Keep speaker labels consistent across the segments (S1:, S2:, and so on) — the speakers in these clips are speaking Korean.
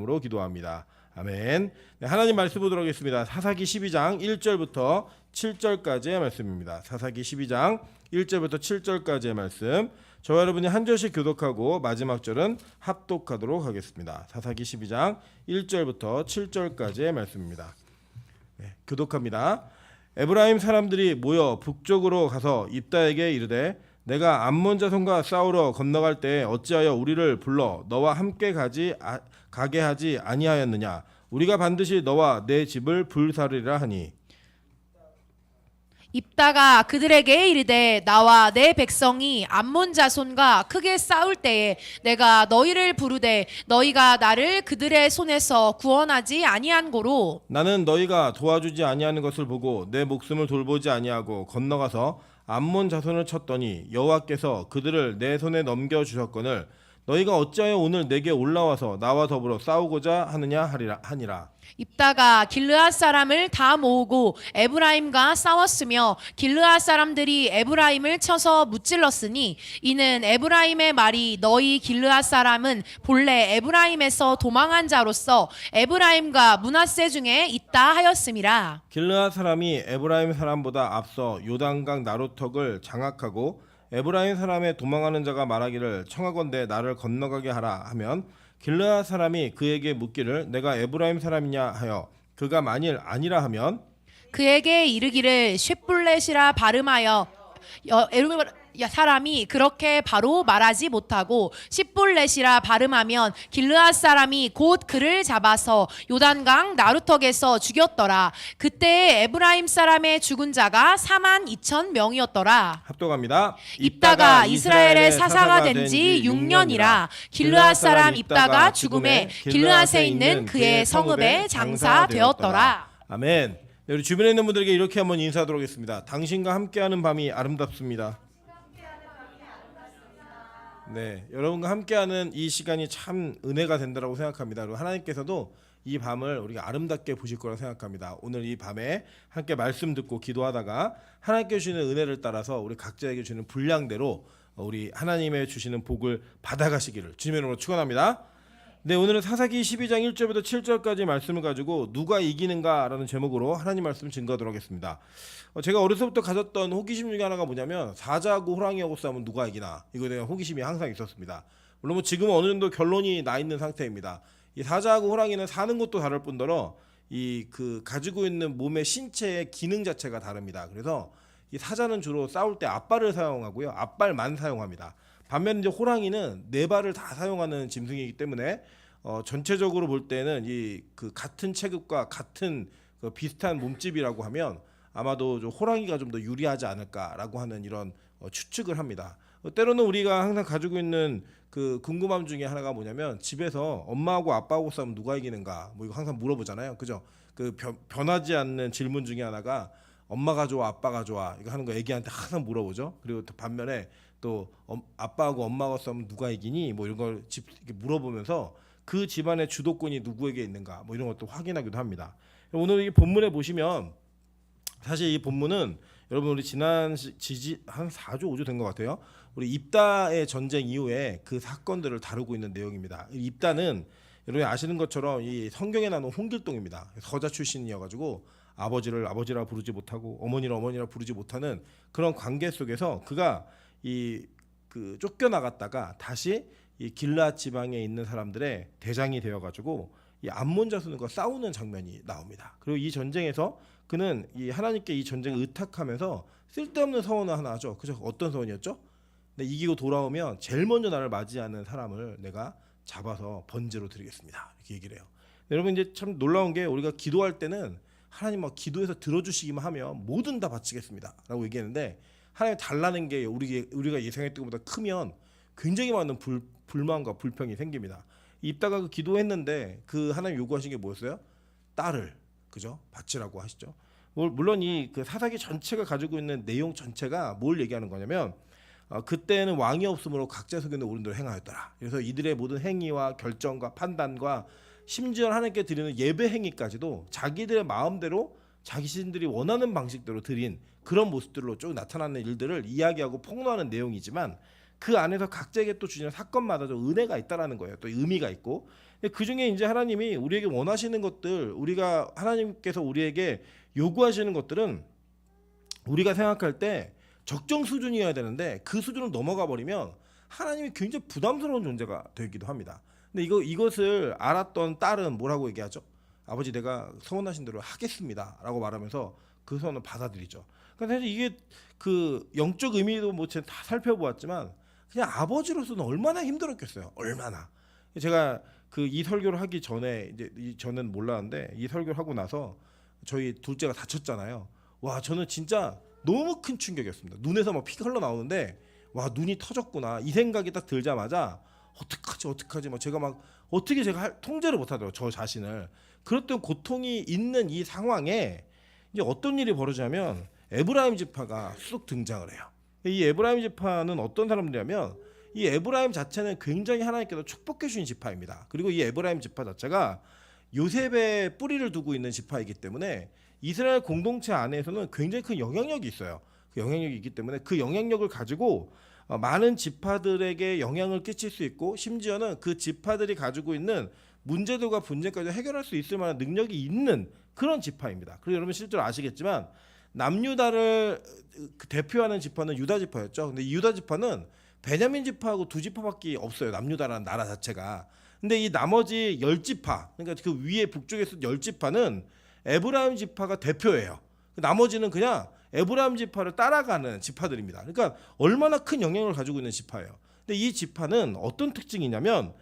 S1: 이름으로 기도합니다. 아멘. 네, 하나님 말씀 보도록 하겠습니다. 사사기 12장 1절부터 7절까지의 말씀입니다. 사사기 12장 1절부터 7절까지의 말씀. 저와 여러분이 한 절씩 교독하고 마지막 절은 합독하도록 하겠습니다. 사사기 12장 1절부터 7절까지의 말씀입니다. 네, 교독합니다. 에브라임 사람들이 모여 북쪽으로 가서 입다에게 이르되 내가 암몬 자손과 싸우러 건너갈 때 어찌하여 우리를 불러 너와 함께 가게 하지 아니하였느냐. 우리가 반드시 너와 내 집을 불사르리라 하니.
S2: 입다가 그들에게 이르되 나와 내 백성이 암몬 자손과 크게 싸울 때에 내가 너희를 부르되 너희가 나를 그들의 손에서 구원하지 아니한 고로
S1: 나는 너희가 도와주지 아니하는 것을 보고 내 목숨을 돌보지 아니하고 건너가서 암몬 자손을 쳤더니 여호와께서 그들을 내 손에 넘겨 주셨거늘 너희가 어찌하여 오늘 내게 올라와서 나와 더불어 싸우고자 하느냐 하니라.
S2: 입다가 길르앗 사람을 다 모으고 에브라임과 싸웠으며 길르앗 사람들이 에브라임을 쳐서 무찔렀으니 이는 에브라임의 말이 너희 길르앗 사람은 본래 에브라임에서 도망한 자로서 에브라임과 므낫세 중에 있다 하였음이라.
S1: 길르앗 사람이 에브라임 사람보다 앞서 요단강 나루턱을 장악하고 에브라임 사람의 도망하는 자가 말하기를 청하건대 나를 건너가게 하라 하면 길르앗 사람이 그에게 묻기를 내가 에브라임 사람이냐 하여 그가 만일 아니라 하면
S2: 그에게 이르기를 쉿불렛이라 발음하여 사람이 그렇게 바로 말하지 못하고 십볼렛이라 발음하면 길르앗 사람이 곧 그를 잡아서 요단강 나루턱에서 죽였더라. 그때 에브라임 사람의 죽은 자가 42,000명이었더라.
S1: 합독합니다.
S2: 입다가 이스라엘의 사사가 된 지 6년이라 길르앗 사람 입다가 죽음에 길르앗에 있는 그의 성읍에 장사되었더라.
S1: 아멘. 네, 우리 주변에 있는 분들에게 이렇게 한번 인사하도록 하겠습니다. 당신과 함께하는 밤이 아름답습니다. 네, 여러분과 함께하는 이 시간이 참 은혜가 된다고 생각합니다. 그리고 하나님께서도 이 밤을 우리가 아름답게 보실 거라고 생각합니다. 오늘 이 밤에 함께 말씀 듣고 기도하다가 하나님께 주시는 은혜를 따라서 우리 각자에게 주시는 분량대로 우리 하나님의 주시는 복을 받아가시기를 주님의 이름으로 축원합니다. 네, 오늘은 사사기 12장 1절부터 7절까지 말씀을 가지고 누가 이기는가라는 제목으로 하나님 말씀 증거하도록 하겠습니다. 제가 어려서부터 가졌던 호기심 중에 하나가 뭐냐면 사자하고 호랑이하고 싸우면 누가 이기나, 이거에 대한 호기심이 항상 있었습니다. 물론 지금은 어느 정도 결론이 나 있는 상태입니다. 이 사자하고 호랑이는 사는 것도 다를 뿐더러 이 가지고 있는 몸의 신체의 기능 자체가 다릅니다. 그래서 이 사자는 주로 싸울 때 앞발을 사용하고요, 앞발만 사용합니다. 반면 이제 호랑이는 네 발을 다 사용하는 짐승이기 때문에 전체적으로 볼 때는 이 같은 체급과 같은 비슷한 몸집이라고 하면 아마도 호랑이가 좀 더 유리하지 않을까라고 하는 이런 추측을 합니다. 때로는 우리가 항상 가지고 있는 궁금함 중에 하나가 뭐냐면 집에서 엄마하고 아빠하고 싸우면 누가 이기는가, 뭐 이거 항상 물어보잖아요, 그죠? 변하지 않는 질문 중에 하나가 엄마가 좋아 아빠가 좋아 이거 하는 거 애기한테 항상 물어보죠. 그리고 또 반면에 또 아빠하고 엄마가 싸우면 누가 이기니 뭐 이런 걸 이렇게 물어보면서 그 집안의 주도권이 누구에게 있는가 뭐 이런 것도 확인하기도 합니다. 오늘 이 본문에 보시면 사실 이 본문은 여러분 우리 지난 한 4주 5주 된 것 같아요. 우리 입다의 전쟁 이후에 그 사건들을 다루고 있는 내용입니다. 입다는 여러분이 아시는 것처럼 이 성경에 나오는 홍길동입니다. 서자 출신이어가지고 아버지를 아버지라 부르지 못하고 어머니를 어머니라 부르지 못하는 그런 관계 속에서 그가 쫓겨나갔다가 다시 이 길르앗 지방에 있는 사람들의 대장이 되어가지고 이 암몬 자손과 싸우는 장면이 나옵니다. 그리고 이 전쟁에서 그는 이 하나님께 이 전쟁을 의탁하면서 쓸데없는 서원을 하나 하죠. 그죠? 어떤 서원이었죠? 이기고 돌아오면 제일 먼저 나를 맞이하는 사람을 내가 잡아서 번제로 드리겠습니다. 이렇게 얘기를 해요. 여러분 이제 참 놀라운 게 우리가 기도할 때는 하나님 막 기도해서 들어주시기만 하면 뭐든 다 바치겠습니다라고 얘기했는데 하나님 달라는 게 우리가 예상했던 것보다 크면 굉장히 많은 불만과 불평이 생깁니다. 입다가 기도했는데 하나님 요구하신 게 뭐였어요? 딸을 그죠? 바치라고 하시죠. 물론 이 사사기 전체가 가지고 있는 내용 전체가 뭘 얘기하는 거냐면 그때는 왕이 없으므로 각자 속에 있는 어른들을 행하였더라. 그래서 이들의 모든 행위와 결정과 판단과 심지어 하나님께 드리는 예배 행위까지도 자기들의 마음대로 자기 신들이 원하는 방식대로 드린 그런 모습들로 쭉 나타나는 일들을 이야기하고 폭로하는 내용이지만 그 안에서 각자에게 또 주시는 사건마다 좀 은혜가 있다라는 거예요. 또 의미가 있고 그 중에 이제 하나님이 우리에게 원하시는 것들, 우리가 하나님께서 우리에게 요구하시는 것들은 우리가 생각할 때 적정 수준이어야 되는데 그 수준을 넘어가 버리면 하나님이 굉장히 부담스러운 존재가 되기도 합니다. 근데 이것을 알았던 딸은 뭐라고 얘기하죠? 아버지 내가 서원하신 대로 하겠습니다라고 말하면서 그 소원을 받아들이죠. 그러니까 사실 이게 그 영적 의미도 뭐 제가 다 살펴보았지만 그냥 아버지로서는 얼마나 힘들었겠어요. 얼마나. 제가 그 이 설교를 하기 전에 이제 저는 몰랐는데 이 설교를 하고 나서 저희 둘째가 다쳤잖아요. 와 저는 진짜 너무 큰 충격이었습니다. 눈에서 막 피가 흘러나오는데 와 눈이 터졌구나 이 생각이 딱 들자마자 어떡하지 막 제가 막 어떻게 제가 통제를 못하더라고요. 저 자신을. 그랬던 고통이 있는 이 상황에 이제 어떤 일이 벌어지냐면 에브라임 지파가 쑥 등장을 해요. 이 에브라임 지파는 어떤 사람들이냐면 이 에브라임 자체는 굉장히 하나님께서 축복해 주신 지파입니다. 그리고 이 에브라임 지파 자체가 요셉의 뿌리를 두고 있는 지파이기 때문에 이스라엘 공동체 안에서는 굉장히 큰 영향력이 있어요. 그 영향력이 있기 때문에 그 영향력을 가지고 많은 지파들에게 영향을 끼칠 수 있고 심지어는 그 지파들이 가지고 있는 문제들과 분쟁까지 해결할 수 있을 만한 능력이 있는 그런 지파입니다. 그리고 여러분 실제로 아시겠지만 남유다를 대표하는 지파는 유다 지파였죠. 근데 이 유다 지파는 베냐민 지파하고 두 지파밖에 없어요. 남유다라는 나라 자체가. 근데 이 나머지 10지파, 그러니까 그 위에 북쪽에 있는 10지파는 에브라임 지파가 대표예요. 나머지는 그냥 에브라임 지파를 따라가는 지파들입니다. 그러니까 얼마나 큰 영향을 가지고 있는 지파예요. 근데 이 지파는 어떤 특징이냐면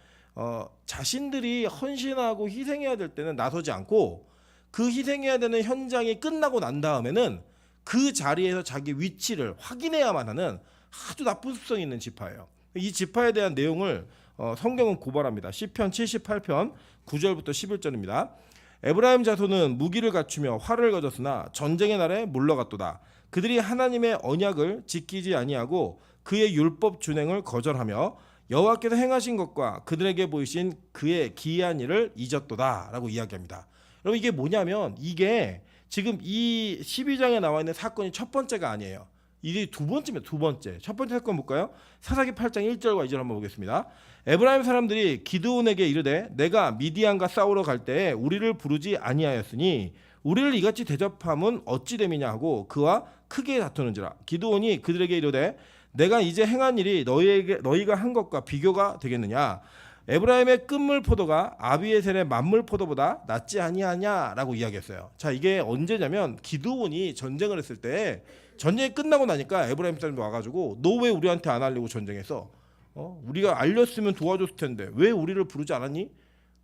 S1: 자신들이 헌신하고 희생해야 될 때는 나서지 않고 그 희생해야 되는 현장이 끝나고 난 다음에는 그 자리에서 자기 위치를 확인해야만 하는 아주 나쁜 습성이 있는 지파예요. 이 지파에 대한 내용을 성경은 고발합니다. 시편 78편 9절부터 11절입니다. 에브라임 자손은 무기를 갖추며 활을 가졌으나 전쟁의 날에 물러갔도다. 그들이 하나님의 언약을 지키지 아니하고 그의 율법 준행을 거절하며 여호와께서 행하신 것과 그들에게 보이신 그의 기이한 일을 잊었도다 라고 이야기합니다. 여러분 이게 뭐냐면 이게 지금 이 12장에 나와 있는 사건이 첫 번째가 아니에요. 이게 두 번째입니다. 두 번째. 첫 번째 사건 볼까요? 사사기 8장 1절과 2절 한번 보겠습니다. 에브라임 사람들이 기드온에게 이르되 내가 미디안과 싸우러 갈 때에 우리를 부르지 아니하였으니 우리를 이같이 대접함은 어찌 됨이냐 하고 그와 크게 다투는지라. 기드온이 그들에게 이르되 내가 이제 행한 일이 너희가 한 것과 비교가 되겠느냐. 에브라임의 끝물 포도가 아비에셀의 만물 포도보다 낫지 아니하냐라고 이야기했어요. 자 이게 언제냐면 기드온이 전쟁을 했을 때 전쟁이 끝나고 나니까 에브라임 사람이 와가지고 너 왜 우리한테 안 알리고 전쟁했어? 우리가 알렸으면 도와줬을 텐데 왜 우리를 부르지 않았니?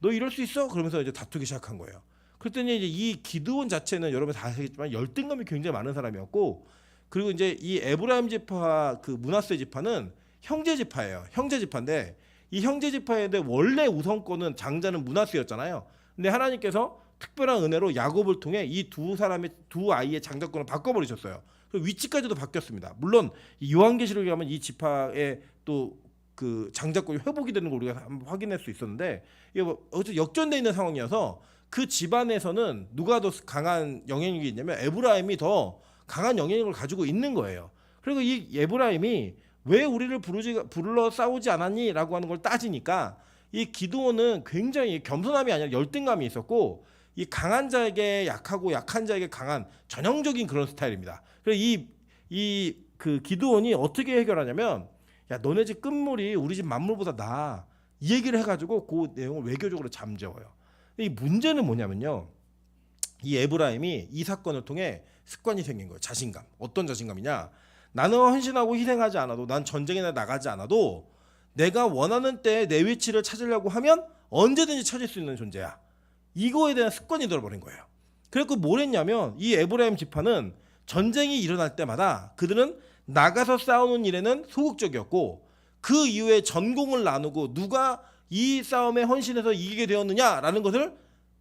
S1: 너 이럴 수 있어? 그러면서 이제 다투기 시작한 거예요. 그랬더니 이제 이 기드온 자체는 여러분 다 아시겠지만 열등감이 굉장히 많은 사람이었고 그리고 이제 이 에브라임 지파 그 므낫세 지파는 형제 지파예요. 형제 지파인데 이 형제 지파에 대해 원래 우선권은 장자는 므낫세였잖아요. 근데 하나님께서 특별한 은혜로 야곱을 통해 이 두 아이의 장자권을 바꿔버리셨어요. 그리고 위치까지도 바뀌었습니다. 물론 요한계시록에 가면 이 지파의 또 그 장자권이 회복이 되는 걸 우리가 한번 확인할 수 있었는데 이게 뭐 어쨌든 역전돼 있는 상황이어서 그 집안에서는 누가 더 강한 영향력이 있냐면 에브라임이 더 강한 영향력을 가지고 있는 거예요. 그리고 이 에브라임이 왜 우리를 불러 싸우지 않았니? 라고 하는 걸 따지니까 이 기드온은 굉장히 겸손함이 아니라 열등감이 있었고 이 강한 자에게 약하고 약한 자에게 강한 전형적인 그런 스타일입니다. 그래서 그 기드온이 어떻게 해결하냐면 야 너네 집 끝물이 우리 집 만물보다 나아 이 얘기를 해가지고 그 내용을 외교적으로 잠재워요. 이 문제는 뭐냐면요. 이 에브라임이 이 사건을 통해 습관이 생긴 거예요. 자신감. 어떤 자신감이냐. 나는 헌신하고 희생하지 않아도 난 전쟁에 나가지 않아도 내가 원하는 때에 내 위치를 찾으려고 하면 언제든지 찾을 수 있는 존재야. 이거에 대한 습관이 들어버린 거예요. 그래서 뭘 했냐면 이 에브라임 지파는 전쟁이 일어날 때마다 그들은 나가서 싸우는 일에는 소극적이었고 그 이후에 전공을 나누고 누가 이 싸움에 헌신해서 이기게 되었느냐라는 것을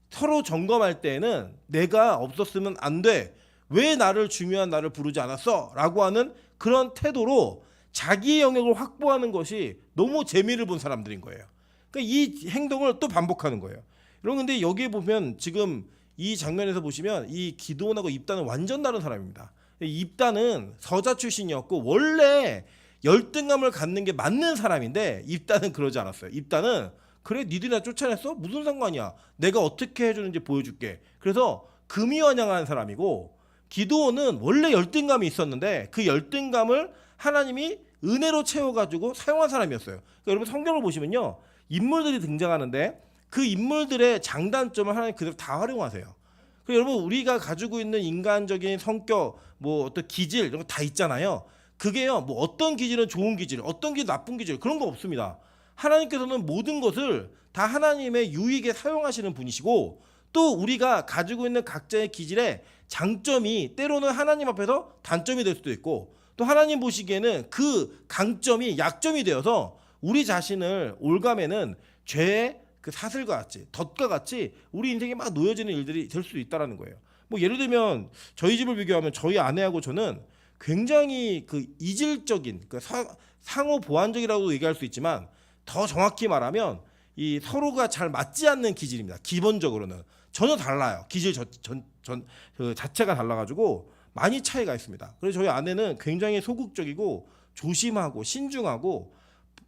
S1: 서로 점검할 때에는 내가 없었으면 안 돼. 왜 중요한 나를 부르지 않았어? 라고 하는 그런 태도로 자기의 영역을 확보하는 것이 너무 재미를 본 사람들인 거예요. 그러니까 이 행동을 또 반복하는 거예요. 여러분 근데 여기에 보면 지금 이 장면에서 보시면 이 기드온하고 입단은 완전 다른 사람입니다. 입단은 서자 출신이었고 원래 열등감을 갖는 게 맞는 사람인데 입단은 그러지 않았어요. 입단은 그래 니들이 나 쫓아냈어? 무슨 상관이야. 내가 어떻게 해주는지 보여줄게. 그래서 금이 환영하는 사람이고, 기드온은 원래 열등감이 있었는데 그 열등감을 하나님이 은혜로 채워가지고 사용한 사람이었어요. 그러니까 여러분 성경을 보시면요, 인물들이 등장하는데 그 인물들의 장단점을 하나님 그대로 다 활용하세요. 그리고 여러분 우리가 가지고 있는 인간적인 성격, 뭐 어떤 기질 이런 거 다 있잖아요. 그게요, 뭐 어떤 기질은 좋은 기질, 어떤 기질 나쁜 기질 그런 거 없습니다. 하나님께서는 모든 것을 다 하나님의 유익에 사용하시는 분이시고, 또 우리가 가지고 있는 각자의 기질의 장점이 때로는 하나님 앞에서 단점이 될 수도 있고, 또 하나님 보시기에는 그 강점이 약점이 되어서 우리 자신을 올가매는 죄의 그 사슬과 같이, 덫과 같이 우리 인생에 막 놓여지는 일들이 될 수 있다라는 거예요. 뭐 예를 들면 저희 집을 비교하면 저희 아내하고 저는 굉장히 그 이질적인, 그 상호 보완적이라고 얘기할 수 있지만, 더 정확히 말하면 이 서로가 잘 맞지 않는 기질입니다. 기본적으로는 전혀 달라요. 기질 그 자체가 달라가지고 많이 차이가 있습니다. 그래서 저희 아내는 굉장히 소극적이고 조심하고 신중하고,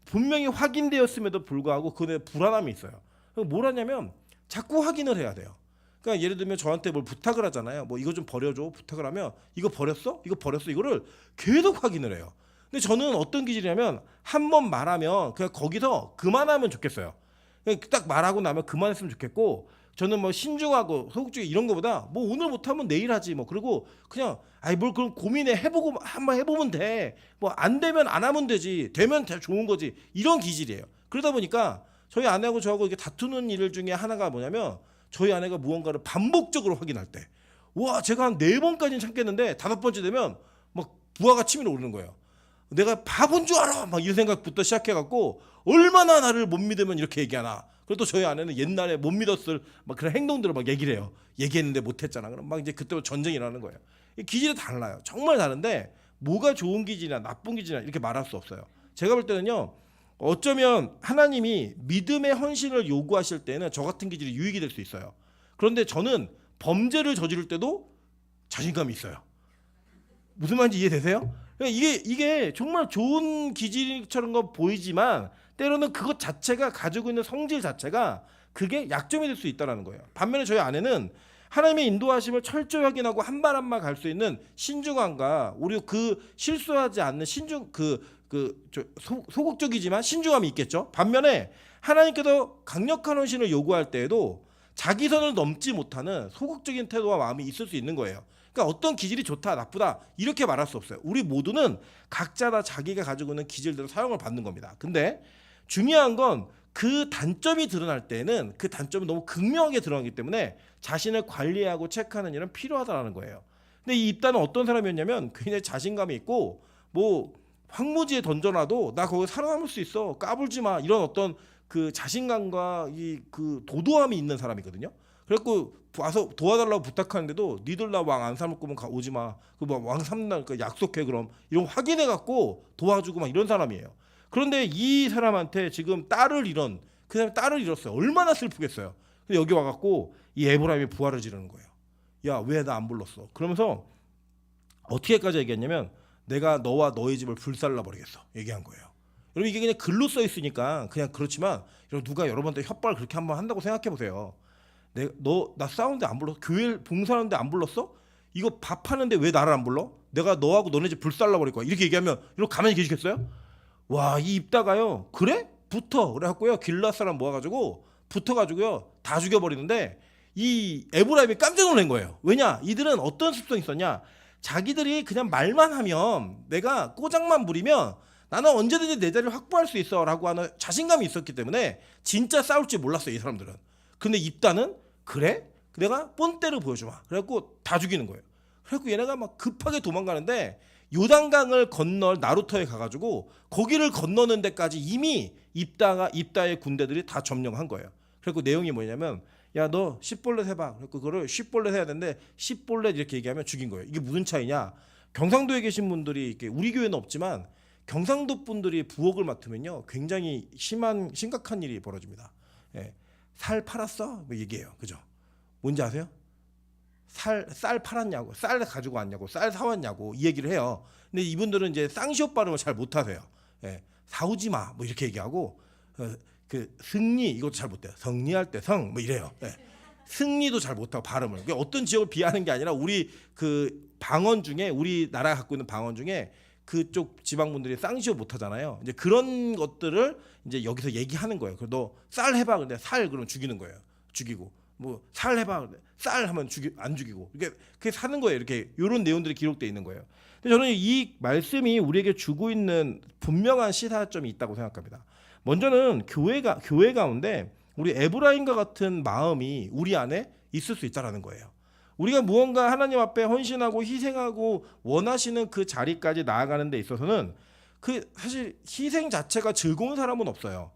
S1: 분명히 확인되었음에도 불구하고 그에 불안함이 있어요. 뭘 하냐면 자꾸 확인을 해야 돼요. 그러니까 예를 들면 저한테 뭘 부탁을 하잖아요. 뭐 이거 좀 버려줘 부탁을 하면, 이거 버렸어? 이거 버렸어? 이거를 계속 확인을 해요. 근데 저는 어떤 기질이냐면 한 번 말하면 그냥 거기서 그만하면 좋겠어요. 그냥 딱 말하고 나면 그만했으면 좋겠고, 저는 뭐 신중하고 소극적이 이런 거보다 뭐 오늘 못하면 내일 하지 뭐, 그리고 그냥 아이 뭘 그럼 고민해 해보고 한번 해보면 돼, 뭐 안 되면 안 하면 되지, 되면 좋은 거지, 이런 기질이에요. 그러다 보니까 저희 아내하고 저하고 이게 다투는 일 중에 하나가 뭐냐면, 저희 아내가 무언가를 반복적으로 확인할 때, 와 제가 한 4번까지는 참겠는데 5번째 되면 막 부하가 치밀어 오르는 거예요. 내가 바본 줄 알아 막 이런 생각부터 시작해갖고, 얼마나 나를 못 믿으면 이렇게 얘기하나. 그리고 또 저희 아내는 옛날에 못 믿었을 막 그런 행동들을 막 얘기를 해요. 얘기했는데 못했잖아. 그럼 막 이제 그때부터 전쟁이 일어나는 거예요. 이 기질이 달라요. 정말 다른데 뭐가 좋은 기질이나 나쁜 기질이나 이렇게 말할 수 없어요. 제가 볼 때는요, 어쩌면 하나님이 믿음의 헌신을 요구하실 때는 저 같은 기질이 유익이 될 수 있어요. 그런데 저는 범죄를 저지를 때도 자신감이 있어요. 무슨 말인지 이해되세요? 이게 정말 좋은 기질처럼 보이지만 때로는 그것 자체가 가지고 있는 성질 자체가 그게 약점이 될 수 있다는 거예요. 반면에 저희 아내는 하나님의 인도하심을 철저히 확인하고 한 발 한 발 갈 수 있는 신중함과, 우리 그 실수하지 않는 소극적이지만 신중함이 있겠죠. 반면에 하나님께서 강력한 헌신을 요구할 때에도 자기 선을 넘지 못하는 소극적인 태도와 마음이 있을 수 있는 거예요. 그러니까 어떤 기질이 좋다 나쁘다 이렇게 말할 수 없어요. 우리 모두는 각자 다 자기가 가지고 있는 기질대로 사용을 받는 겁니다. 근데 중요한 건 그 단점이 드러날 때는 그 단점이 너무 극명하게 드러나기 때문에 자신을 관리하고 체크하는 일은 필요하다는 거예요. 근데 이 입다는 어떤 사람이었냐면, 굉장히 자신감이 있고, 뭐 황무지에 던져놔도 나 거기 살아남을 수 있어, 까불지 마, 이런 어떤 그 자신감과 이 그 도도함이 있는 사람이거든요. 그래갖고 와서 도와달라고 부탁하는데도 니들 나 왕 안 삼을 거면 오지 마, 그 뭐 왕 삼다니까 약속해, 그럼 이런 거 확인해 갖고 도와주고 막 이런 사람이에요. 그런데 이 사람한테 지금 딸을 잃은, 그 사람이 딸을 잃었어요. 얼마나 슬프겠어요. 근데 여기 와갖고 이 에브라임이 부활을 지르는 거예요. 야 왜 나 안 불렀어? 그러면서 어떻게까지 얘기했냐면, 내가 너와 너희 집을 불살라 버리겠어 얘기한 거예요. 여러분 이게 그냥 글로 써 있으니까 그냥 그렇지만, 누가 여러분한테 협박을 그렇게 한번 한다고 생각해 보세요. 나 싸우는데 안 불렀어? 교회 봉사하는데 안 불렀어? 이거 밥하는데 왜 나를 안 불러? 내가 너하고 너네 집 불살라 버릴 거야, 이렇게 얘기하면 이렇게 가만히 계시겠어요? 와, 이 입다가요, 그래? 붙어 그래갖고요, 길앗 사람 모아가지고 붙어가지고요 다 죽여버리는데, 이 에브라임이 깜짝 놀란 거예요. 왜냐? 이들은 어떤 습성이 있었냐? 자기들이 그냥 말만 하면, 내가 꼬장만 부리면 나는 언제든지 내 자리를 확보할 수 있어 라고 하는 자신감이 있었기 때문에 진짜 싸울 줄 몰랐어요, 이 사람들은. 근데 입다는, 그래? 내가 본때를 보여주마. 그래갖고 다 죽이는 거예요. 그래갖고 얘네가 막 급하게 도망가는데, 요단강을 건널 나루터에 가가지고 거기를 건너는 데까지 이미 입다의 군대들이 다 점령한 거예요. 그리고 내용이 뭐냐면, 야 너 10볼렛 해봐. 그래서 그거를 10볼렛 해야 되는데 10볼렛 이렇게 얘기하면 죽인 거예요. 이게 무슨 차이냐? 경상도에 계신 분들이, 이렇게 우리 교회는 없지만 경상도 분들이 부엌을 맡으면요 굉장히 심각한 일이 벌어집니다. 예. 살 팔았어? 뭐 얘기해요. 그죠? 뭔지 아세요? 쌀 팔았냐고, 쌀 가지고 왔냐고, 쌀 사왔냐고 이 얘기를 해요. 근데 이분들은 이제 쌍시옷 발음을 잘 못하세요. 예, 사오지 마 뭐 이렇게 얘기하고, 그 승리 이것도 잘 못해요. 성리할 때 성 뭐 이래요. 예. 승리도 잘 못하고 발음을. 그러니까 어떤 지역을 비하는 게 아니라 우리 그 방언 중에 우리나라가 갖고 있는 방언 중에 그쪽 지방분들이 쌍시오 못하잖아요. 이제 그런 것들을 이제 여기서 얘기하는 거예요. 그래서 너 쌀 해봐. 근데 살 그러면 죽이는 거예요. 죽이고 뭐 살 해봐. 근데 쌀 하면 안 죽이고 이게 그게 사는 거예요. 이렇게 이런 내용들이 기록돼 있는 거예요. 근데 저는 이 말씀이 우리에게 주고 있는 분명한 시사점이 있다고 생각합니다. 먼저는 교회 가운데 우리 에브라임과 같은 마음이 우리 안에 있을 수 있다라는 거예요. 우리가 무언가 하나님 앞에 헌신하고 희생하고 원하시는 그 자리까지 나아가는 데 있어서는 그 사실 희생 자체가 즐거운 사람은 없어요.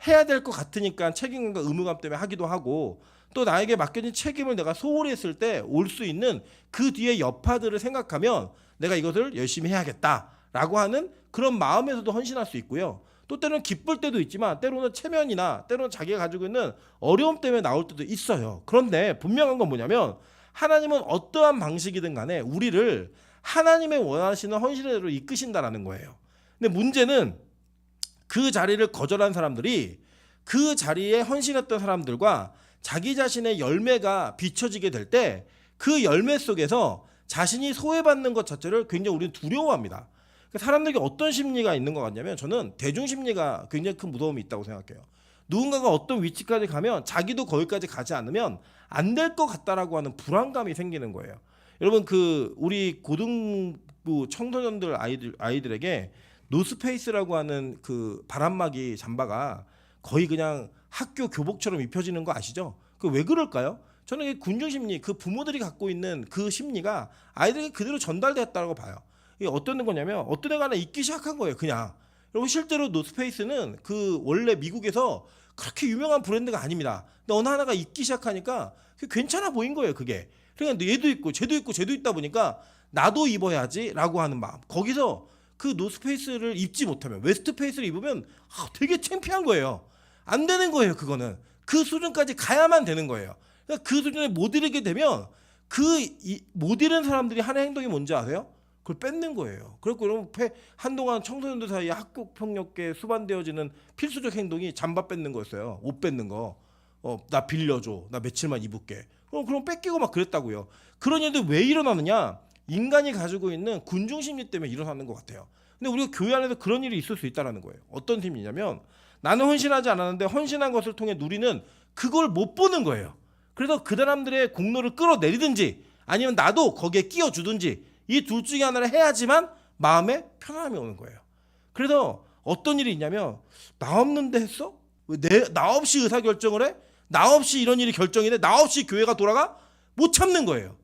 S1: 해야 될 것 같으니까 책임감과 의무감 때문에 하기도 하고 또 나에게 맡겨진 책임을 내가 소홀히 했을 때 올 수 있는 그 뒤에 여파들을 생각하면 내가 이것을 열심히 해야겠다라고 하는 그런 마음에서도 헌신할 수 있고요. 또 때로는 기쁠 때도 있지만 때로는 체면이나 때로는 자기가 가지고 있는 어려움 때문에 나올 때도 있어요. 그런데 분명한 건 뭐냐면 하나님은 어떠한 방식이든 간에 우리를 하나님의 원하시는 헌신으로 이끄신다라는 거예요. 근데 문제는 그 자리를 거절한 사람들이 그 자리에 헌신했던 사람들과 자기 자신의 열매가 비춰지게 될 때 그 열매 속에서 자신이 소외받는 것 자체를 굉장히 우리는 두려워합니다. 사람들에게 어떤 심리가 있는 것 같냐면 저는 대중심리가 굉장히 큰 무서움이 있다고 생각해요. 누군가가 어떤 위치까지 가면 자기도 거기까지 가지 않으면 안 될 것 같다라고 하는 불안감이 생기는 거예요. 여러분 그 우리 고등부 청소년들 아이들에게 노스페이스라고 하는 그 바람막이 잠바가 거의 그냥 학교 교복처럼 입혀지는 거 아시죠? 그 왜 그럴까요? 저는 이 군중심리 그 부모들이 갖고 있는 그 심리가 아이들에게 그대로 전달됐다고 봐요. 이게 어떤 거냐면 어떤 애가 하나 입기 시작한 거예요. 그냥. 여러분 실제로 노스페이스는 그 원래 미국에서 그렇게 유명한 브랜드가 아닙니다. 근데 어느 하나가 입기 시작하니까 괜찮아 보인 거예요. 그게. 그러니까 얘도 있고 쟤도 있고 쟤도 있다 보니까 나도 입어야지라고 하는 마음. 거기서 그 노스페이스를 입지 못하면 웨스트페이스를 입으면 되게 창피한 거예요. 안 되는 거예요. 그거는. 그 수준까지 가야만 되는 거예요. 그러니까 그 수준에 못 이르게 되면 못 이른 사람들이 하는 행동이 뭔지 아세요? 그걸 뺏는 거예요. 그렇고 여러분 한동안 청소년들 사이에 학교 폭력에 수반되어지는 필수적 행동이 잠바 뺏는 거였어요. 옷 뺏는 거. 나 빌려줘. 나 며칠만 입을게. 그럼 뺏기고 막 그랬다고요. 그런 일들 왜 일어나느냐? 인간이 가지고 있는 군중심리 때문에 일어나는 것 같아요. 근데 우리가 교회 안에서 그런 일이 있을 수 있다는 거예요. 어떤 심리냐면 나는 헌신하지 않았는데 헌신한 것을 통해 누리는 그걸 못 보는 거예요. 그래서 그 사람들의 공로를 끌어내리든지 아니면 나도 거기에 끼워주든지 이 둘 중에 하나를 해야지만 마음에 편안함이 오는 거예요. 그래서 어떤 일이 있냐면 나 없는데 했어? 나 없이 의사결정을 해? 나 없이 이런 일이 결정이 돼? 나 없이 교회가 돌아가? 못 참는 거예요.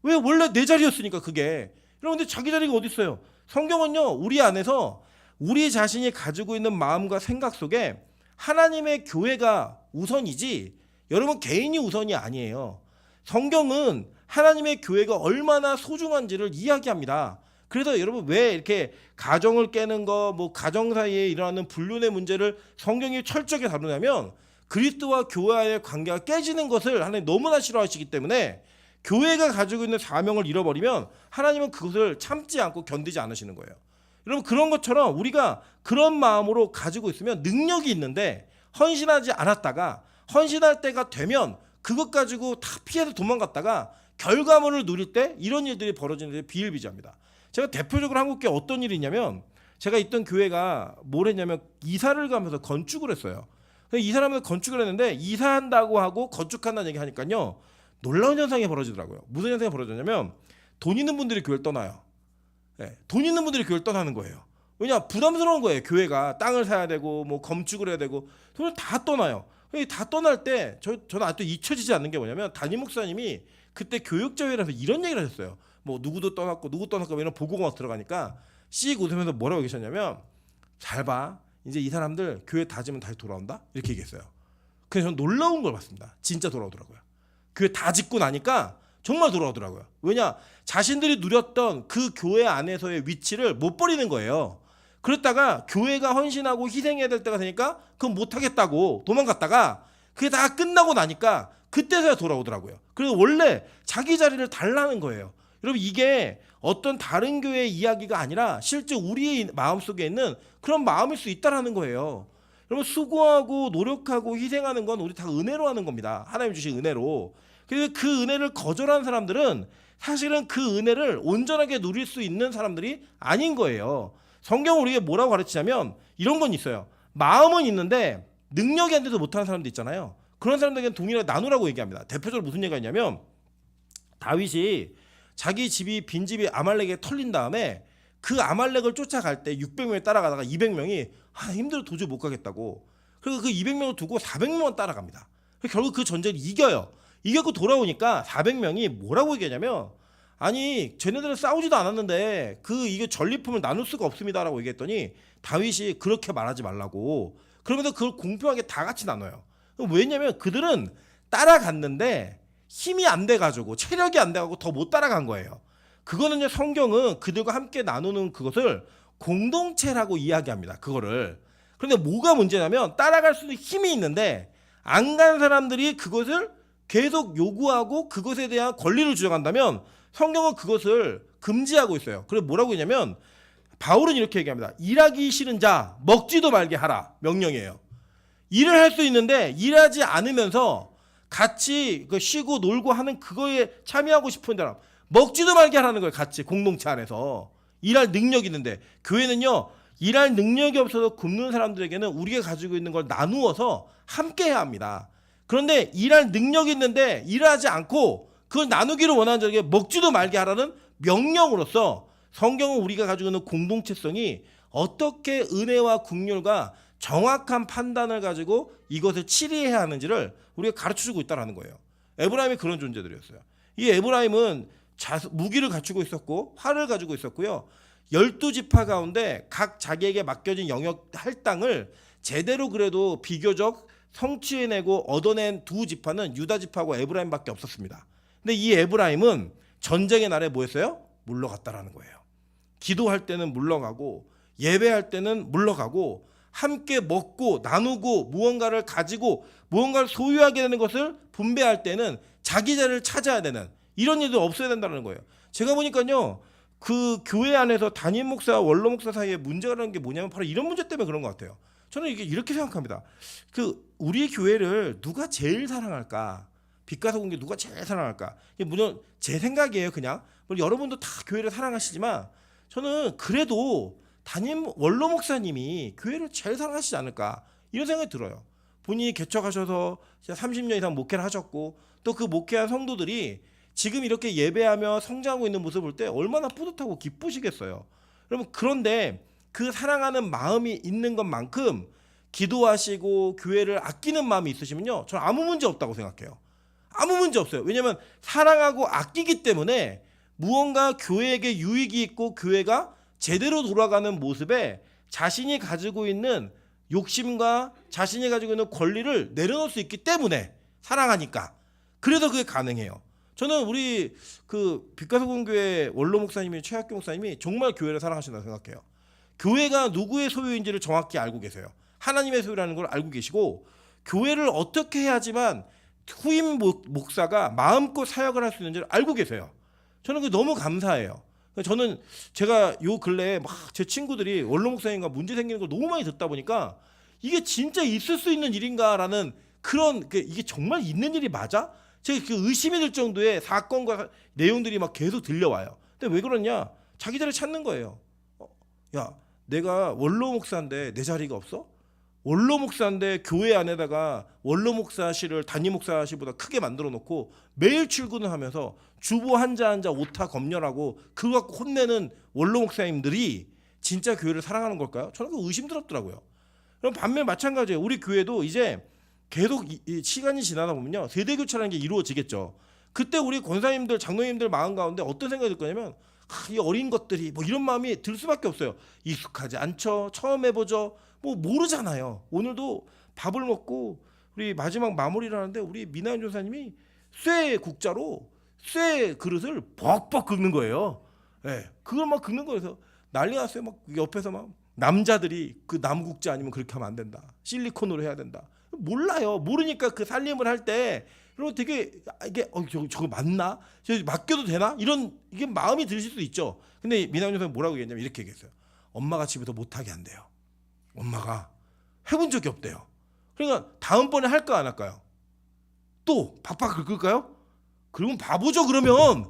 S1: 왜? 원래 내 자리였으니까 그게. 그런데 자기 자리가 어디 있어요? 성경은요. 우리 안에서 우리 자신이 가지고 있는 마음과 생각 속에 하나님의 교회가 우선이지 여러분 개인이 우선이 아니에요. 성경은 하나님의 교회가 얼마나 소중한지를 이야기합니다. 그래서 여러분 왜 이렇게 가정을 깨는 거, 뭐 가정 사이에 일어나는 불륜의 문제를 성경이 철저하게 다루냐면 그리스도와 교회와의 관계가 깨지는 것을 하나님 너무나 싫어하시기 때문에 교회가 가지고 있는 사명을 잃어버리면 하나님은 그것을 참지 않고 견디지 않으시는 거예요. 여러분 그런 것처럼 우리가 그런 마음으로 가지고 있으면 능력이 있는데 헌신하지 않았다가 헌신할 때가 되면 그것 가지고 다 피해서 도망갔다가 결과물을 누릴 때 이런 일들이 벌어지는 데 비일비재합니다. 제가 대표적으로 한국교회 어떤 일이 있냐면 제가 있던 교회가 뭘 했냐면 이사를 가면서 건축을 했어요. 이사하면서 건축을 했는데 이사한다고 하고 건축한다는 얘기 하니까요. 놀라운 현상이 벌어지더라고요. 무슨 현상이 벌어졌냐면 돈 있는 분들이 교회를 떠나요. 네, 돈 있는 분들이 교회를 떠나는 거예요. 왜냐? 부담스러운 거예요. 교회가 땅을 사야 되고 뭐 건축을 해야 되고 돈을 다 떠나요. 다 떠날 때 저는 아직도 잊혀지지 않는 게 뭐냐면 담임 목사님이 그때 교육자회라서 이런 얘기를 하셨어요. 뭐 누구도 떠났고 누구 떠났고 이런 보고가 막 들어가니까 씩 웃으면서 뭐라고 계셨냐면 잘 봐. 이제 이 사람들 교회 다지면 다시 돌아온다? 이렇게 얘기했어요. 그래서 저는 놀라운 걸 봤습니다. 진짜 돌아오더라고요. 교회 다 짓고 나니까 정말 돌아오더라고요. 왜냐? 자신들이 누렸던 그 교회 안에서의 위치를 못 버리는 거예요. 그랬다가 교회가 헌신하고 희생해야 될 때가 되니까 그건 못하겠다고 도망갔다가 그게 다 끝나고 나니까 그때서야 돌아오더라고요. 그래서 원래 자기 자리를 달라는 거예요. 여러분 이게 어떤 다른 교회의 이야기가 아니라 실제 우리의 마음속에 있는 그런 마음일 수 있다라는 거예요. 여러분 수고하고 노력하고 희생하는 건 우리 다 은혜로 하는 겁니다. 하나님 주신 은혜로. 그래서 그 은혜를 거절한 사람들은 사실은 그 은혜를 온전하게 누릴 수 있는 사람들이 아닌 거예요. 성경은 우리에게 뭐라고 가르치냐면 이런 건 있어요. 마음은 있는데 능력이 안 돼서 못하는 사람도 있잖아요. 그런 사람들에게는 동일하게 나누라고 얘기합니다. 대표적으로 무슨 얘기가 있냐면 다윗이 자기 집이 빈집이 아말렉에 털린 다음에 그 아말렉을 쫓아갈 때 600명이 따라가다가 200명이 힘들어 도저히 못 가겠다고. 그래서 그 200명을 두고 400명만 따라갑니다. 결국 그 전쟁을 이겨요. 이겼고 돌아오니까 400명이 뭐라고 얘기하냐면 아니 쟤네들은 싸우지도 않았는데 이게 전리품을 나눌 수가 없습니다라고 얘기했더니 다윗이 그렇게 말하지 말라고. 그러면서 그걸 공평하게 다 같이 나눠요. 왜냐면 그들은 따라갔는데 힘이 안 돼가지고 체력이 안 돼가지고 더 못 따라간 거예요. 그거는요 성경은 그들과 함께 나누는 그것을 공동체라고 이야기합니다. 그거를. 그런데 뭐가 문제냐면 따라갈 수 있는 힘이 있는데 안 간 사람들이 그것을 계속 요구하고 그것에 대한 권리를 주장한다면 성경은 그것을 금지하고 있어요. 그래서 뭐라고 했냐면 바울은 이렇게 얘기합니다. 일하기 싫은 자 먹지도 말게 하라. 명령이에요. 일을 할 수 있는데 일하지 않으면서 같이 쉬고 놀고 하는 그거에 참여하고 싶은 사람 먹지도 말게 하라는 거예요. 같이 공동체 안에서. 일할 능력이 있는데 교회는요. 일할 능력이 없어서 굶는 사람들에게는 우리가 가지고 있는 걸 나누어서 함께 해야 합니다. 그런데 일할 능력이 있는데 일하지 않고 그걸 나누기를 원하는 자에게 먹지도 말게 하라는 명령으로서 성경은 우리가 가지고 있는 공동체성이 어떻게 은혜와 긍휼과 정확한 판단을 가지고 이것을 치리해야 하는지를 우리가 가르쳐주고 있다는 거예요. 에브라임이 그런 존재들이었어요. 이 에브라임은 무기를 갖추고 있었고 활을 가지고 있었고요. 12지파 가운데 각 자기에게 맡겨진 영역 할당을 제대로 그래도 비교적 성취해내고 얻어낸 두 지파는 유다 지파하고 에브라임밖에 없었습니다. 근데 이 에브라임은 전쟁의 날에 뭐 했어요? 물러갔다라는 거예요. 기도할 때는 물러가고 예배할 때는 물러가고 함께 먹고 나누고 무언가를 가지고 무언가를 소유하게 되는 것을 분배할 때는 자기 자리를 찾아야 되는 이런 일도 없어야 된다는 거예요. 제가 보니까요. 그 교회 안에서 담임 목사, 원로 목사 사이에 문제라는 게 뭐냐면 바로 이런 문제 때문에 그런 것 같아요. 저는 이렇게 생각합니다. 우리 교회를 누가 제일 사랑할까? 빛가서 공개 누가 제일 사랑할까? 물론 제 생각이에요. 그냥 물론 여러분도 다 교회를 사랑하시지만 저는 그래도 담임 원로 목사님이 교회를 제일 사랑하시지 않을까 이런 생각이 들어요. 본인이 개척하셔서 30년 이상 목회를 하셨고 또 그 목회한 성도들이 지금 이렇게 예배하며 성장하고 있는 모습을 볼 때 얼마나 뿌듯하고 기쁘시겠어요. 여러분 그런데 그 사랑하는 마음이 있는 것만큼 기도하시고 교회를 아끼는 마음이 있으시면요. 저는 아무 문제 없다고 생각해요. 아무 문제 없어요. 왜냐하면 사랑하고 아끼기 때문에 무언가 교회에게 유익이 있고 교회가 제대로 돌아가는 모습에 자신이 가지고 있는 욕심과 자신이 가지고 있는 권리를 내려놓을 수 있기 때문에 사랑하니까 그래서 그게 가능해요. 저는 우리 빛가서공교회 원로 목사님이 최학규 목사님이 정말 교회를 사랑하신다고 생각해요. 교회가 누구의 소유인지를 정확히 알고 계세요. 하나님의 소유라는 걸 알고 계시고 교회를 어떻게 해야지만 후임 목사가 마음껏 사역을 할 수 있는지를 알고 계세요. 저는 그게 너무 감사해요. 저는 제가 요 근래에 막 제 친구들이 원로 목사님과 문제 생기는 걸 너무 많이 듣다 보니까 이게 진짜 있을 수 있는 일인가라는 그런 이게 정말 있는 일이 맞아? 제가 의심이 들 정도의 사건과 내용들이 막 계속 들려와요. 근데 왜 그러냐? 자기 자리 찾는 거예요. 야, 내가 원로 목사인데 내 자리가 없어? 원로 목사인데 교회 안에다가 원로 목사실을 담임 목사실보다 크게 만들어 놓고 매일 출근을 하면서 주보 한자 오타 검열하고 그거 갖고 혼내는 원로 목사님들이 진짜 교회를 사랑하는 걸까요? 저는 그거 의심스럽더라고요. 그럼 반면 마찬가지예요. 우리 교회도 이제 계속 이 시간이 지나다 보면요. 세대 교체라는 게 이루어지겠죠. 그때 우리 권사님들, 장로님들 마음 가운데 어떤 생각이 들 거냐면 이 어린 것들이 뭐 이런 마음이 들 수밖에 없어요. 익숙하지 않죠. 처음 해보죠. 뭐 모르잖아요. 오늘도 밥을 먹고 우리 마지막 마무리를 하는데 우리 미나연 조사님이 쇠 국자로 쇠 그릇을 벅벅 긁는 거예요. 네, 그걸 막 긁는 거여서 난리 났어요. 막 옆에서 막 남자들이 그 나무 국자 아니면 그렇게 하면 안 된다. 실리콘으로 해야 된다. 몰라요. 모르니까 그 살림을 할 때 그리고 되게 이게 저거 맞나? 저 맡겨도 되나? 이런 이게 마음이 드실 수 있죠. 근데 미나연 조사님 뭐라고 얘기했냐면 이렇게 얘기했어요. 엄마가 집에서 못하게 한대요. 엄마가 해본 적이 없대요. 그러니까 다음번에 할까 안 할까요? 또 박박 긁을까요? 그러면 바보죠. 그러면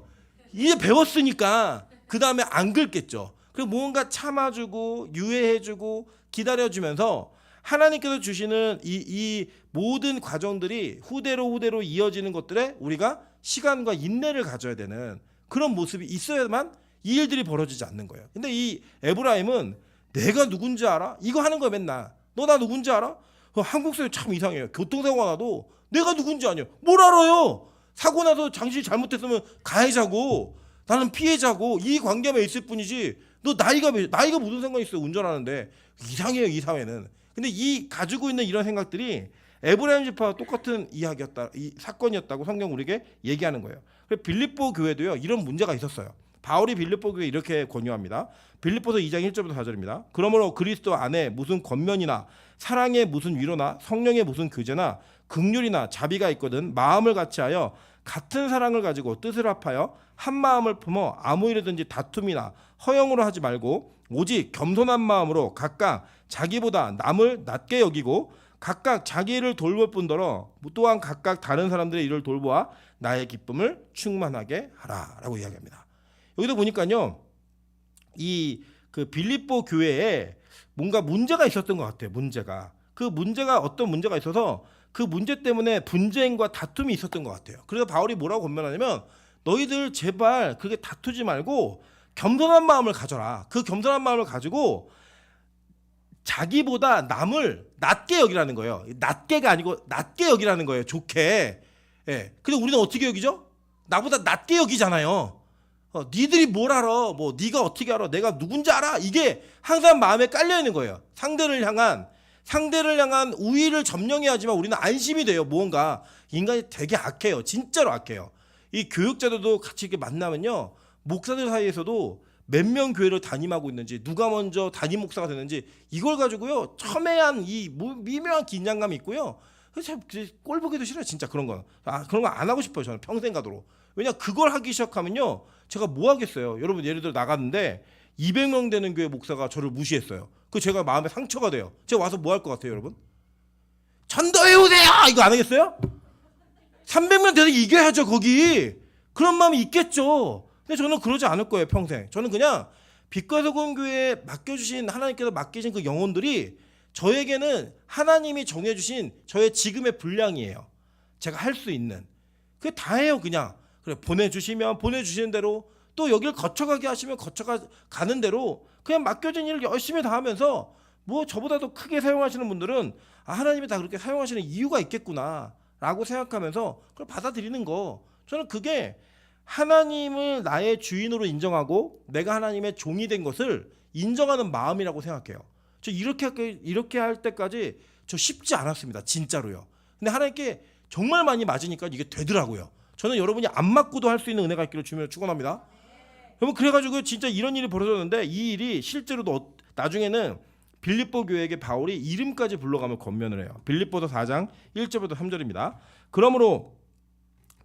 S1: 이제 배웠으니까 그 다음에 안 긁겠죠. 그리고 뭔가 참아주고 유예해주고 기다려주면서 하나님께서 주시는 이 모든 과정들이 후대로 이어지는 것들에 우리가 시간과 인내를 가져야 되는 그런 모습이 있어야만 이 일들이 벌어지지 않는 거예요. 근데 이 에브라임은 내가 누군지 알아? 이거 하는 거야 맨날. 너 나 누군지 알아? 한국 사회 참 이상해요. 교통사고가 나도 내가 누군지 아냐? 뭘 알아요? 사고 나서 당신이 잘못했으면 가해자고 나는 피해자고 이 관계만 있을 뿐이지 너 나이가 무슨 상관이 있어요? 운전하는데. 이상해요 이 사회는. 근데 이 가지고 있는 이런 생각들이 에브라임 지파와 똑같은 이야기였다, 이 사건이었다고 성경 우리에게 얘기하는 거예요. 그래서 빌립보 교회도요 이런 문제가 있었어요. 바울이 빌립보 교회에 이렇게 권유합니다. 빌립보서 2장 1절부터 4절입니다. 그러므로 그리스도 안에 무슨 권면이나 사랑의 무슨 위로나 성령의 무슨 교제나 긍휼이나 자비가 있거든 마음을 같이하여 같은 사랑을 가지고 뜻을 합하여 한 마음을 품어 아무 일이든지 다툼이나 허영으로 하지 말고 오직 겸손한 마음으로 각각 자기보다 남을 낮게 여기고 각각 자기 일을 돌볼 뿐더러 또한 각각 다른 사람들의 일을 돌보아 나의 기쁨을 충만하게 하라라고 이야기합니다. 여기도 보니까요, 이 그 빌립보 교회에 뭔가 문제가 있었던 것 같아요. 그 문제가 어떤 문제가 있어서 그 문제 때문에 분쟁과 다툼이 있었던 것 같아요. 그래서 바울이 뭐라고 권면하냐면 너희들 제발 그게 다투지 말고 겸손한 마음을 가져라. 그 겸손한 마음을 가지고 자기보다 남을 낮게 여기라는 거예요. 낮게가 아니고 낮게 여기라는 거예요. 좋게. 예. 근데 우리는 어떻게 여기죠? 나보다 낮게 여기잖아요. 니들이 뭘 알아? 뭐 네가 어떻게 알아? 내가 누군지 알아? 이게 항상 마음에 깔려 있는 거예요. 상대를 향한 우위를 점령해야지만 우리는 안심이 돼요. 무언가 인간이 되게 악해요. 진짜로 악해요. 이 교육자들도 같이 이렇게 만나면요, 목사들 사이에서도 몇 명 교회를 담임하고 있는지, 누가 먼저 담임 목사가 됐는지 이걸 가지고요 첨예한 이 미묘한 긴장감이 있고요. 그래서 꼴 보기도 싫어요. 진짜 그런 거. 그런 거 안 하고 싶어요. 저는 평생 가도록. 왜냐 그걸 하기 시작하면요 제가 뭐 하겠어요. 여러분 예를 들어 나갔는데 200명 되는 교회 목사가 저를 무시했어요. 그 제가 마음에 상처가 돼요. 제가 와서 뭐 할 것 같아요, 여러분? 전도해 오세요. 이거 안 하겠어요? 300명 돼서 이겨야죠 거기. 그런 마음이 있겠죠. 근데 저는 그러지 않을 거예요 평생. 저는 그냥 빛과 소금 교회에 맡겨주신 하나님께서 맡기신 그 영혼들이 저에게는 하나님이 정해주신 저의 지금의 분량이에요. 제가 할 수 있는. 그게 다예요 그냥. 그래 보내주시면 보내주시는 대로 또 여기를 거쳐가게 하시면 거쳐가는 대로 그냥 맡겨진 일을 열심히 다 하면서 뭐 저보다도 크게 사용하시는 분들은 하나님이 다 그렇게 사용하시는 이유가 있겠구나 라고 생각하면서 그걸 받아들이는 거. 저는 그게 하나님을 나의 주인으로 인정하고 내가 하나님의 종이 된 것을 인정하는 마음이라고 생각해요. 저 이렇게 할 때까지 저 쉽지 않았습니다. 진짜로요. 근데 하나님께 정말 많이 맞으니까 이게 되더라고요. 저는 여러분이 안 맞고도 할 수 있는 은혜가 있기를 주님을 축원합니다. 여러분 그래가지고 진짜 이런 일이 벌어졌는데 이 일이 실제로도 나중에는 빌립보 교회에게 바울이 이름까지 불러가며 권면을 해요. 빌립보서 4장 1절부터 3절입니다. 그러므로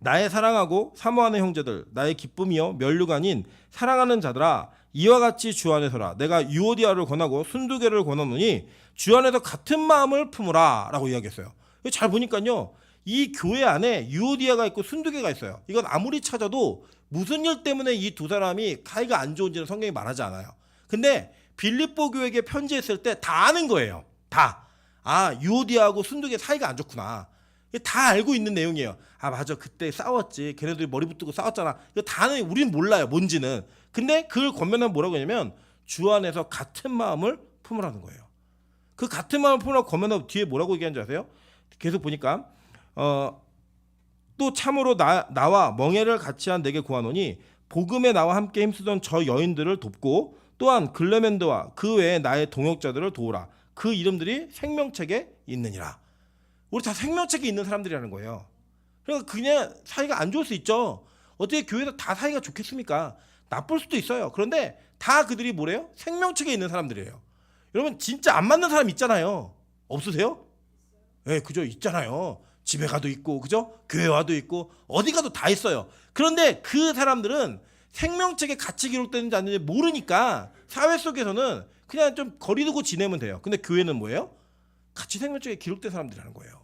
S1: 나의 사랑하고 사모하는 형제들, 나의 기쁨이요 면류가 아닌 사랑하는 자들아, 이와 같이 주 안에서라. 내가 유오디아를 권하고 순두개를 권하노니 주 안에서 같은 마음을 품으라 라고 이야기했어요. 잘 보니까요 이 교회 안에 유오디아가 있고 순두개가 있어요. 이건 아무리 찾아도 무슨 일 때문에 이 두 사람이 사이가 안 좋은지는 성경이 말하지 않아요. 근데 빌립보 교회에게 편지했을 때 다 아는 거예요. 다. 유오디아하고 순두개 사이가 안 좋구나. 다 알고 있는 내용이에요. 맞아 그때 싸웠지. 걔네들이 머리 붙들고 싸웠잖아. 이거 다는 우리는 몰라요 뭔지는. 근데 그걸 권면하면 뭐라고 하냐면 주 안에서 같은 마음을 품으라는 거예요. 그 같은 마음을 품으라고 권면하고 뒤에 뭐라고 얘기하는지 아세요? 계속 보니까 또 참으로 나와 멍에를 같이 한 내게 구하노니 복음에 나와 함께 힘쓰던 저 여인들을 돕고 또한 글레멘드와 그 외에 나의 동역자들을 도우라. 그 이름들이 생명책에 있느니라. 우리 다 생명책에 있는 사람들이라는 거예요. 그러니까 그냥 사이가 안 좋을 수 있죠. 어떻게 교회에서 다 사이가 좋겠습니까? 나쁠 수도 있어요. 그런데 다 그들이 뭐래요? 생명책에 있는 사람들이에요. 여러분 진짜 안 맞는 사람 있잖아요. 없으세요? 네, 그죠? 있잖아요. 집에 가도 있고, 그죠? 교회 와도 있고, 어디 가도 다 있어요. 그런데 그 사람들은 생명책에 같이 기록되는지 안 되는지 모르니까 사회 속에서는 그냥 좀 거리 두고 지내면 돼요. 근데 교회는 뭐예요? 가치생명책에 기록된 사람들이라는 거예요.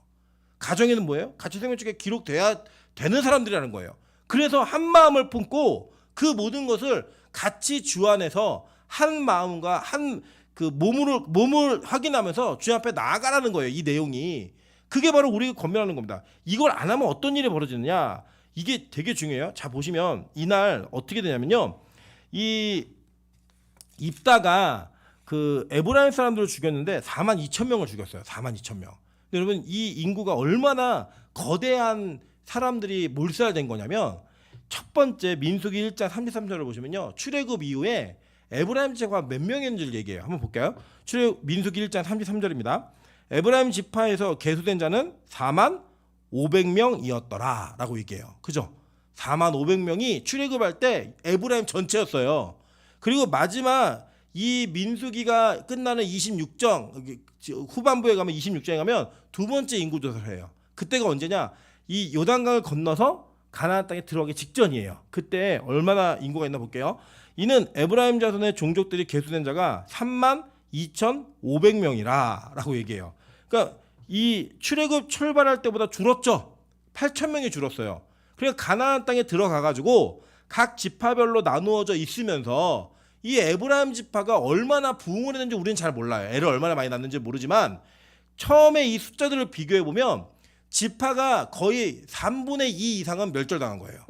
S1: 가정에는 뭐예요? 가치생명책에 기록돼야 되는 사람들이라는 거예요. 그래서 한 마음을 품고 그 모든 것을 같이 주 안에서 한 마음과 한 그 몸을 확인하면서 주 앞에 나아가라는 거예요. 이 내용이. 그게 바로 우리가 권면하는 겁니다. 이걸 안 하면 어떤 일이 벌어지느냐? 이게 되게 중요해요. 자, 보시면 이날 어떻게 되냐면요. 이 입다가 그 에브라임 사람들을 죽였는데 42,000명을 죽였어요. 42,000명. 여러분, 이 인구가 얼마나 거대한 사람들이 몰살된 거냐면, 첫 번째 민수기 1장 33절을 보시면요, 출애굽 이후에 에브라임 지파가 몇 명인지를 얘기해요. 한번 볼까요? 민수기 1장 33절입니다. 에브라임 지파에서 계수된 자는 45,000명이었더라 라고 얘기해요. 그죠? 45,000명이 출애굽할 때 에브라임 전체였어요. 그리고 마지막 이 민수기가 끝나는 26장 후반부에 가면 26장에 가면 두 번째 인구조사를 해요. 그때가 언제냐? 이 요단강을 건너서 가나안 땅에 들어가기 직전이에요. 그때 얼마나 인구가 있나 볼게요. 이는 에브라임 자손의 종족들이 계수된 자가 32,500명이라 라고 얘기해요. 그러니까 이 출애굽 출발할 때보다 줄었죠. 8,000명이 줄었어요. 그러니까 가나안 땅에 들어가가지고 각 지파별로 나누어져 있으면서 이 에브라임 지파가 얼마나 부흥을 했는지 우리는 잘 몰라요. 애를 얼마나 많이 낳는지 모르지만 처음에 이 숫자들을 비교해 보면 지파가 거의 3분의 2 이상은 멸절당한 거예요.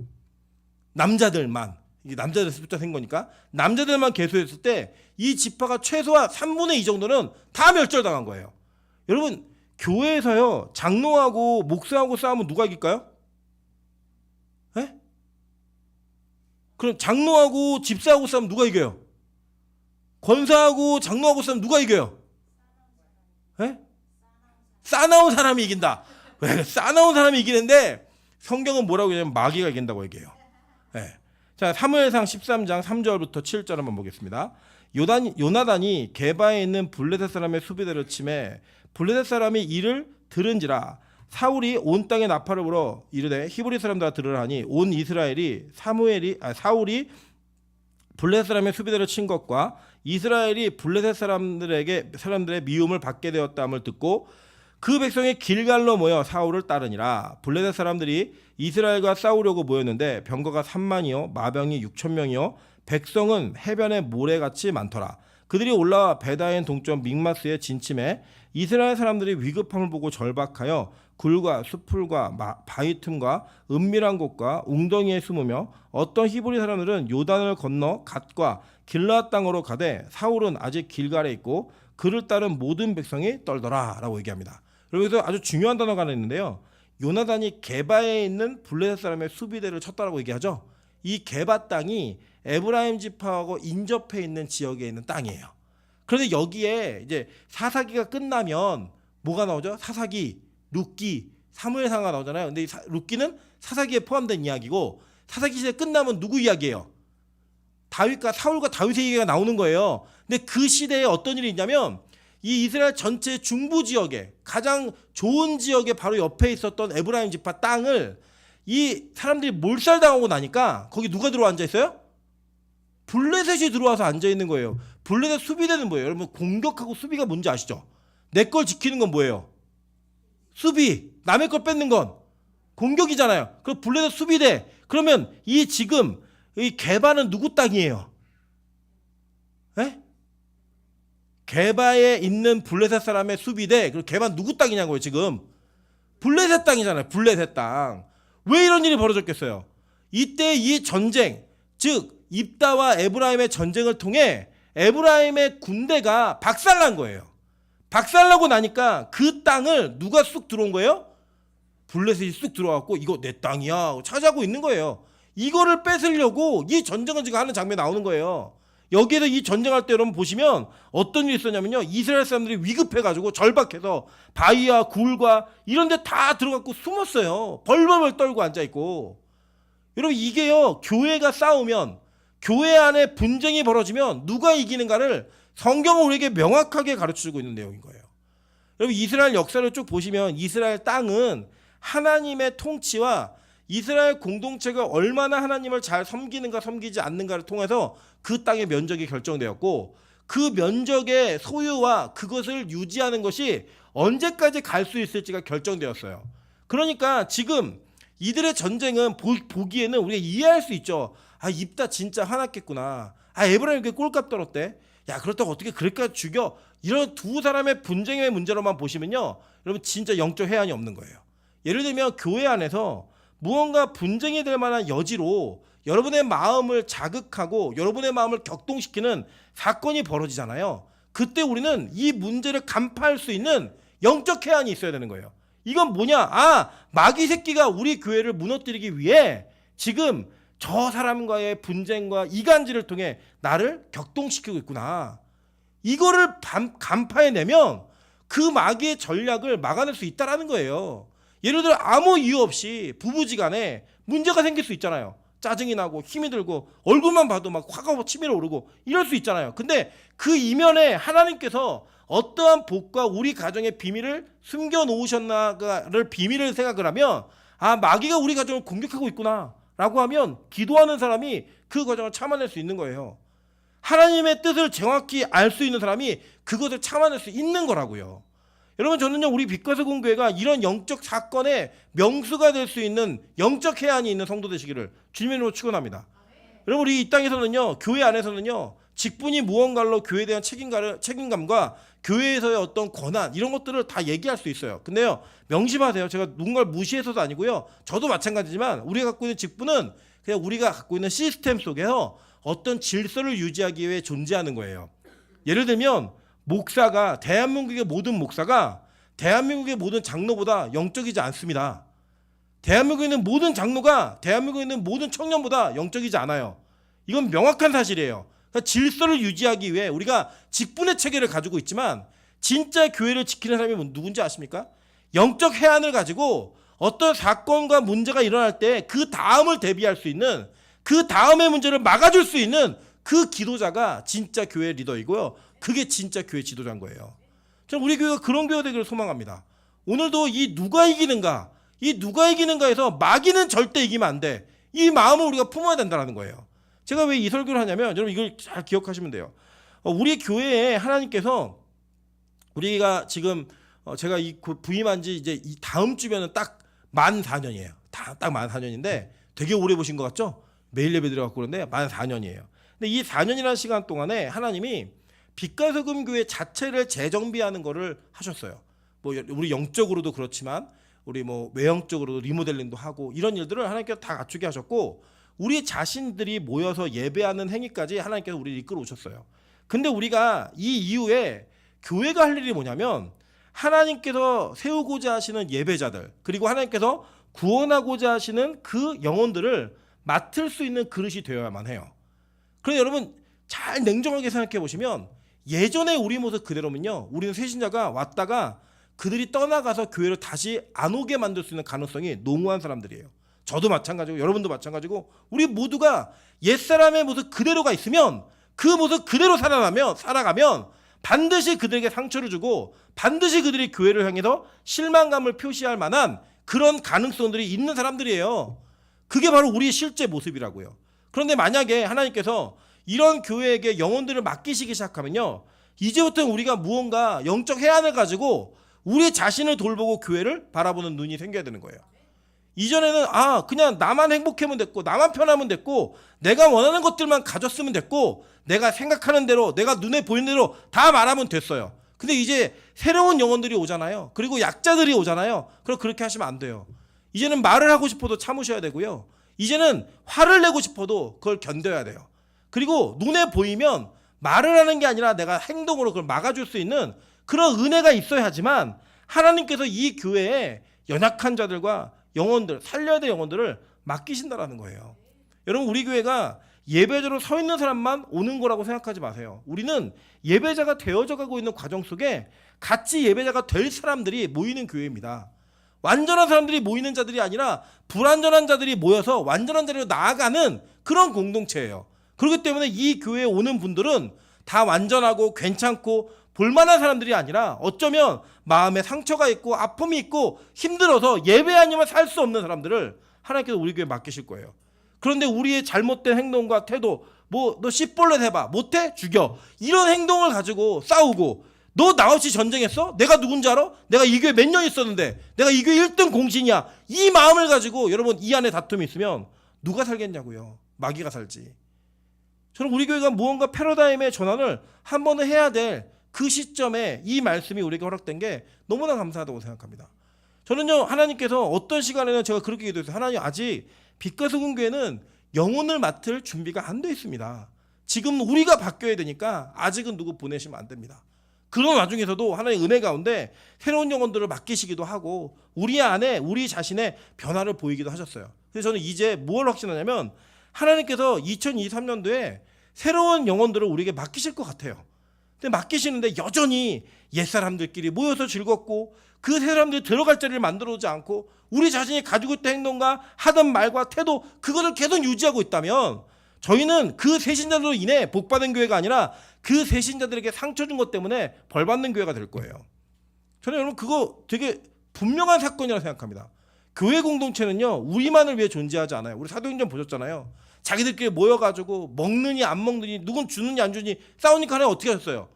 S1: 남자들만. 이게 남자들 숫자 센 거니까 남자들만 계수했을 때 이 지파가 최소한 3분의 2 정도는 다 멸절당한 거예요. 여러분, 교회에서요, 장로하고 목사하고 싸우면 누가 이길까요? 에? 그럼 장로하고 집사하고 싸우면 누가 이겨요? 권사하고 장로하고 싸우면 누가 이겨요? 에? 싸나운 사람이 이긴다. 왜? 싸나운 사람이 이기는데 성경은 뭐라고 얘기하냐면 마귀가 이긴다고 얘기해요. 네. 자, 사무엘상 13장 3절부터 7절 한번 보겠습니다. 요나단이 게바에 있는 블레셋 사람의 수비대를 치매 블레셋 사람이 이를 들은지라 사울이 온 땅에 나팔을 불어 이르되 히브리 사람들아 들으라니 온 이스라엘이 사울이 블레셋 사람의 수비대를 친 것과 이스라엘이 블레셋 사람들의 미움을 받게 되었다함을 듣고 그 백성이 길갈로 모여 사울을 따르니라. 블레셋 사람들이 이스라엘과 싸우려고 모였는데 병거가 30,000이요 마병이 6,000명이요 백성은 해변의 모래같이 많더라. 그들이 올라와 베다엔 동쪽 믹마스에 진침해 이스라엘 사람들이 위급함을 보고 절박하여 굴과 수풀과 바위 틈과 은밀한 곳과 웅덩이에 숨으며 어떤 히브리 사람들은 요단을 건너 갓과 길르앗 땅으로 가되 사울은 아직 길갈에 있고 그를 따른 모든 백성이 떨더라 라고 얘기합니다. 여기서 아주 중요한 단어가 하나 있는데요. 요나단이 게바에 있는 블레셋 사람의 수비대를 쳤다라고 얘기하죠. 이 게바 땅이 에브라임 지파하고 인접해 있는 지역에 있는 땅이에요. 그런데 여기에 이제 사사기가 끝나면 뭐가 나오죠? 사사기, 룻기, 사무엘상가 나오잖아요. 근데 룻기는 사사기에 포함된 이야기고 사사기 시대 끝나면 누구 이야기예요? 사울과 다윗의 얘기가 나오는 거예요. 근데 그 시대에 어떤 일이 있냐면 이 이스라엘 전체 중부 지역에 가장 좋은 지역에 바로 옆에 있었던 에브라임 지파 땅을 이 사람들이 몰살당하고 나니까 거기 누가 들어와 앉아 있어요? 블레셋이 들어와서 앉아 있는 거예요. 블레셋 수비대는 뭐예요? 여러분, 공격하고 수비가 뭔지 아시죠? 내 걸 지키는 건 뭐예요? 수비. 남의 걸 뺏는 건 공격이잖아요. 그럼 블레셋 수비대. 그러면 이 지금 이 게바는 누구 땅이에요? 에? 게바에 있는 블레셋 사람의 수비대. 그리고 게바 누구 땅이냐고요, 지금? 블레셋 땅이잖아요. 블레셋 땅. 왜 이런 일이 벌어졌겠어요? 이때 이 전쟁, 즉 입다와 에브라임의 전쟁을 통해 에브라임의 군대가 박살난 거예요. 박살나고 나니까 그 땅을 누가 쑥 들어온 거예요? 블레셋이 쑥 들어왔고 이거 내 땅이야 차지하고 있는 거예요. 이거를 뺏으려고 이 전쟁을 지금 하는 장면이 나오는 거예요. 여기에서 이 전쟁할 때 여러분 보시면 어떤 일이 있었냐면요. 이스라엘 사람들이 위급해가지고 절박해서 바위와 굴과 이런 데 다 들어가고 숨었어요. 벌벌벌 떨고 앉아있고. 여러분, 이게요, 교회가 싸우면, 교회 안에 분쟁이 벌어지면 누가 이기는가를 성경은 우리에게 명확하게 가르쳐주고 있는 내용인 거예요. 여러분, 이스라엘 역사를 쭉 보시면 이스라엘 땅은 하나님의 통치와 이스라엘 공동체가 얼마나 하나님을 잘 섬기는가 섬기지 않는가를 통해서 그 땅의 면적이 결정되었고, 그 면적의 소유와 그것을 유지하는 것이 언제까지 갈 수 있을지가 결정되었어요. 그러니까 지금 이들의 전쟁은 보기에는 우리가 이해할 수 있죠. 아, 입다 진짜 화났겠구나. 아, 에브라임 왜 꼴값 떨었대? 야, 그렇다고 어떻게 그럴까 죽여? 이런 두 사람의 분쟁의 문제로만 보시면요, 여러분 진짜 영적 해안이 없는 거예요. 예를 들면 교회 안에서 무언가 분쟁이 될 만한 여지로 여러분의 마음을 자극하고 여러분의 마음을 격동시키는 사건이 벌어지잖아요. 그때 우리는 이 문제를 간파할 수 있는 영적 해안이 있어야 되는 거예요. 이건 뭐냐? 아, 마귀 새끼가 우리 교회를 무너뜨리기 위해 지금 저 사람과의 분쟁과 이간질을 통해 나를 격동시키고 있구나. 이거를 간파해내면 그 마귀의 전략을 막아낼 수 있다라는 거예요. 예를 들어 아무 이유 없이 부부지간에 문제가 생길 수 있잖아요. 짜증이 나고 힘이 들고 얼굴만 봐도 막 화가 치밀어 오르고 이럴 수 있잖아요. 근데 그 이면에 하나님께서 어떠한 복과 우리 가정의 비밀을 숨겨놓으셨나를 비밀을 생각을 하면, 아, 마귀가 우리 가정을 공격하고 있구나 라고 하면 기도하는 사람이 그 과정을 참아낼 수 있는 거예요. 하나님의 뜻을 정확히 알 수 있는 사람이 그것을 참아낼 수 있는 거라고요. 여러분, 저는요, 우리 빛과서 공교회가 이런 영적 사건의 명수가 될 수 있는 영적 해안이 있는 성도 되시기를 주님으로 축원합니다. 여러분, 우리 이 땅에서는요, 교회 안에서는요, 직분이 무언가로 교회에 대한 책임감과 교회에서의 어떤 권한, 이런 것들을 다 얘기할 수 있어요. 근데요, 명심하세요. 제가 누군가를 무시해서도 아니고요, 저도 마찬가지지만 우리가 갖고 있는 직분은 그냥 우리가 갖고 있는 시스템 속에서 어떤 질서를 유지하기 위해 존재하는 거예요. 예를 들면 목사가, 대한민국의 모든 목사가 대한민국의 모든 장로보다 영적이지 않습니다. 대한민국에 있는 모든 장로가 대한민국에 있는 모든 청년보다 영적이지 않아요. 이건 명확한 사실이에요. 그러니까 질서를 유지하기 위해 우리가 직분의 체계를 가지고 있지만, 진짜 교회를 지키는 사람이 누군지 아십니까? 영적 해안을 가지고 어떤 사건과 문제가 일어날 때 그 다음을 대비할 수 있는, 그 다음의 문제를 막아줄 수 있는 그 기도자가 진짜 교회 리더이고요. 그게 진짜 교회 지도자인 거예요. 저는 우리 교회가 그런 교회 되기를 소망합니다. 오늘도 이 누가 이기는가에서 마귀는 절대 이기면 안 돼. 이 마음을 우리가 품어야 된다는 거예요. 제가 왜 이 설교를 하냐면, 여러분 이걸 잘 기억하시면 돼요. 우리 교회에 하나님께서, 우리가 지금 제가 이 부임한 지 이제 이 다음 주면은 딱 만 4년이에요. 딱 만 4년인데 되게 오래 보신 것 같죠? 매일 예배 드려갖고 그런데 만 4년이에요. 근데 이 4년이라는 시간 동안에 하나님이 빛과 소금 교회 자체를 재정비하는 거를 하셨어요. 뭐 우리 영적으로도 그렇지만 우리 뭐 외형적으로도 리모델링도 하고 이런 일들을 하나님께서 다 갖추게 하셨고, 우리 자신들이 모여서 예배하는 행위까지 하나님께서 우리를 이끌어 오셨어요. 근데 우리가 이 이후에 교회가 할 일이 뭐냐면, 하나님께서 세우고자 하시는 예배자들, 그리고 하나님께서 구원하고자 하시는 그 영혼들을 맡을 수 있는 그릇이 되어야만 해요. 그런데 여러분 잘 냉정하게 생각해 보시면, 예전에 우리 모습 그대로면요, 우리는 새신자가 왔다가 그들이 떠나가서 교회를 다시 안 오게 만들 수 있는 가능성이 농후한 사람들이에요. 저도 마찬가지고 여러분도 마찬가지고, 우리 모두가 옛사람의 모습 그대로가 있으면, 그 모습 그대로 살아가면 반드시 그들에게 상처를 주고 반드시 그들이 교회를 향해서 실망감을 표시할 만한 그런 가능성들이 있는 사람들이에요. 그게 바로 우리의 실제 모습이라고요. 그런데 만약에 하나님께서 이런 교회에게 영혼들을 맡기시기 시작하면요, 이제부터 우리가 무언가 영적 해안을 가지고 우리 자신을 돌보고 교회를 바라보는 눈이 생겨야 되는 거예요. 이전에는 그냥 나만 행복하면 됐고, 나만 편하면 됐고, 내가 원하는 것들만 가졌으면 됐고, 내가 생각하는 대로, 내가 눈에 보이는 대로 다 말하면 됐어요. 근데 이제 새로운 영혼들이 오잖아요. 그리고 약자들이 오잖아요. 그럼 그렇게 하시면 안 돼요. 이제는 말을 하고 싶어도 참으셔야 되고요. 이제는 화를 내고 싶어도 그걸 견뎌야 돼요. 그리고 눈에 보이면 말을 하는 게 아니라 내가 행동으로 그걸 막아줄 수 있는 그런 은혜가 있어야 하지만, 하나님께서 이 교회에 연약한 자들과 영혼들, 살려야 될 영혼들을 맡기신다라는 거예요. 여러분, 우리 교회가 예배자로 서 있는 사람만 오는 거라고 생각하지 마세요. 우리는 예배자가 되어져 가고 있는 과정 속에 같이 예배자가 될 사람들이 모이는 교회입니다. 완전한 사람들이 모이는 자들이 아니라 불완전한 자들이 모여서 완전한 자리로 나아가는 그런 공동체예요. 그렇기 때문에 이 교회에 오는 분들은 다 완전하고 괜찮고 볼만한 사람들이 아니라, 어쩌면 마음에 상처가 있고 아픔이 있고 힘들어서 예배 아니면 살 수 없는 사람들을 하나님께서 우리 교회에 맡기실 거예요. 그런데 우리의 잘못된 행동과 태도, 뭐 너 씨벌레 해봐, 못해? 죽여. 이런 행동을 가지고 싸우고, 너 나 없이 전쟁했어? 내가 누군지 알아? 내가 이 교회 몇 년 있었는데 내가 이 교회 1등 공신이야. 이 마음을 가지고 여러분 이 안에 다툼이 있으면 누가 살겠냐고요. 마귀가 살지. 저는 우리 교회가 무언가 패러다임의 전환을 한 번은 해야 될 그 시점에 이 말씀이 우리에게 허락된 게 너무나 감사하다고 생각합니다. 저는요, 하나님께서 어떤 시간에는 제가 그렇게 기도했어요. 하나님, 아직 빛과 소금 교회는 영혼을 맡을 준비가 안 돼 있습니다. 지금 우리가 바뀌어야 되니까 아직은 누구 보내시면 안 됩니다. 그런 와중에서도 하나님의 은혜 가운데 새로운 영혼들을 맡기시기도 하고 우리 안에 우리 자신의 변화를 보이기도 하셨어요. 그래서 저는 이제 뭘 확신하냐면 하나님께서 2023년도에 새로운 영혼들을 우리에게 맡기실 것 같아요. 근데 맡기시는데 여전히 옛사람들끼리 모여서 즐겁고 그 사람들이 들어갈 자리를 만들어오지 않고 우리 자신이 가지고 있던 행동과 하던 말과 태도, 그거를 계속 유지하고 있다면 저희는 그 새신자들로 인해 복받은 교회가 아니라 그 새신자들에게 상처 준 것 때문에 벌받는 교회가 될 거예요. 저는 여러분 그거 되게 분명한 사건이라고 생각합니다. 교회 공동체는요, 우리만을 위해 존재하지 않아요. 우리 사도행전 보셨잖아요. 자기들끼리 모여가지고 먹느니 안 먹느니, 누군 주느니 안 주니 싸우니까 하나님 어떻게 하셨어요?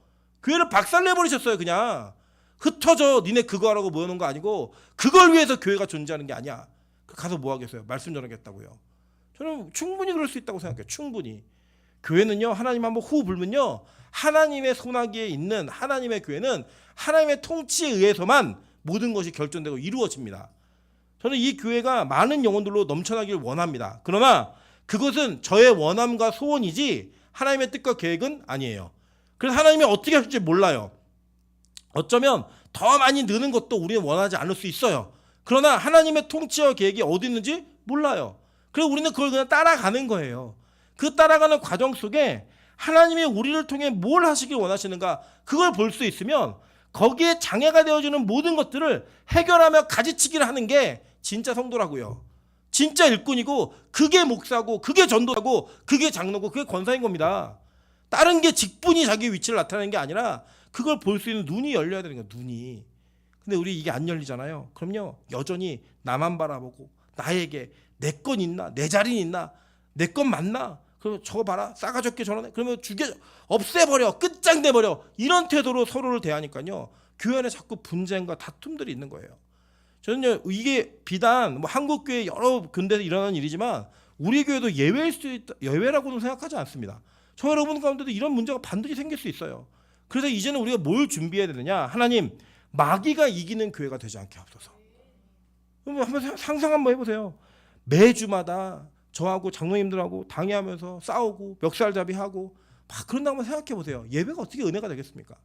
S1: 교회를 박살내버리셨어요. 그냥 흩어져 니네 그거 하라고 모여놓은 거 아니고 그걸 위해서 교회가 존재하는 게 아니야. 가서 뭐 하겠어요? 말씀 전하겠다고요. 저는 충분히 그럴 수 있다고 생각해요. 충분히. 교회는요, 하나님 한번 후 불면요, 하나님의 손아귀에 있는 하나님의 교회는 하나님의 통치에 의해서만 모든 것이 결정되고 이루어집니다. 저는 이 교회가 많은 영혼들로 넘쳐나길 원합니다. 그러나 그것은 저의 원함과 소원이지 하나님의 뜻과 계획은 아니에요. 그래서 하나님이 어떻게 하실지 몰라요. 어쩌면 더 많이 느는 것도 우리는 원하지 않을 수 있어요. 그러나 하나님의 통치와 계획이 어디 있는지 몰라요. 그래서 우리는 그걸 그냥 따라가는 거예요. 그 따라가는 과정 속에 하나님이 우리를 통해 뭘 하시길 원하시는가, 그걸 볼 수 있으면 거기에 장애가 되어주는 모든 것들을 해결하며 가지치기를 하는 게 진짜 성도라고요. 진짜 일꾼이고 그게 목사고 그게 전도하고 그게 장로고 그게 권사인 겁니다. 다른 게 직분이 자기 위치를 나타내는 게 아니라 그걸 볼 수 있는 눈이 열려야 되는 거예요. 눈이. 근데 우리 이게 안 열리잖아요. 그럼요, 여전히 나만 바라보고 나에게 내 건 있나, 내 자리는 있나, 내 건 맞나, 그러면 저거 봐라, 싸가지 없게 저러네, 그러면 없애버려, 끝장내버려, 이런 태도로 서로를 대하니까요, 교회 안에 자꾸 분쟁과 다툼들이 있는 거예요. 저는요, 이게 비단 뭐 한국 교회 여러 군데서 일어나는 일이지만 우리 교회도 예외일 수 있다, 예외라고는 생각하지 않습니다. 저 여러분 가운데도 이런 문제가 반드시 생길 수 있어요. 그래서 이제는 우리가 뭘 준비해야 되느냐, 하나님, 마귀가 이기는 교회가 되지 않게 하옵소서. 한번 상상 한번 해보세요. 매주마다 저하고 장로님들하고 당회하면서 싸우고 멱살잡이하고 막 그런다고 한번 생각해 보세요. 예배가 어떻게 은혜가 되겠습니까?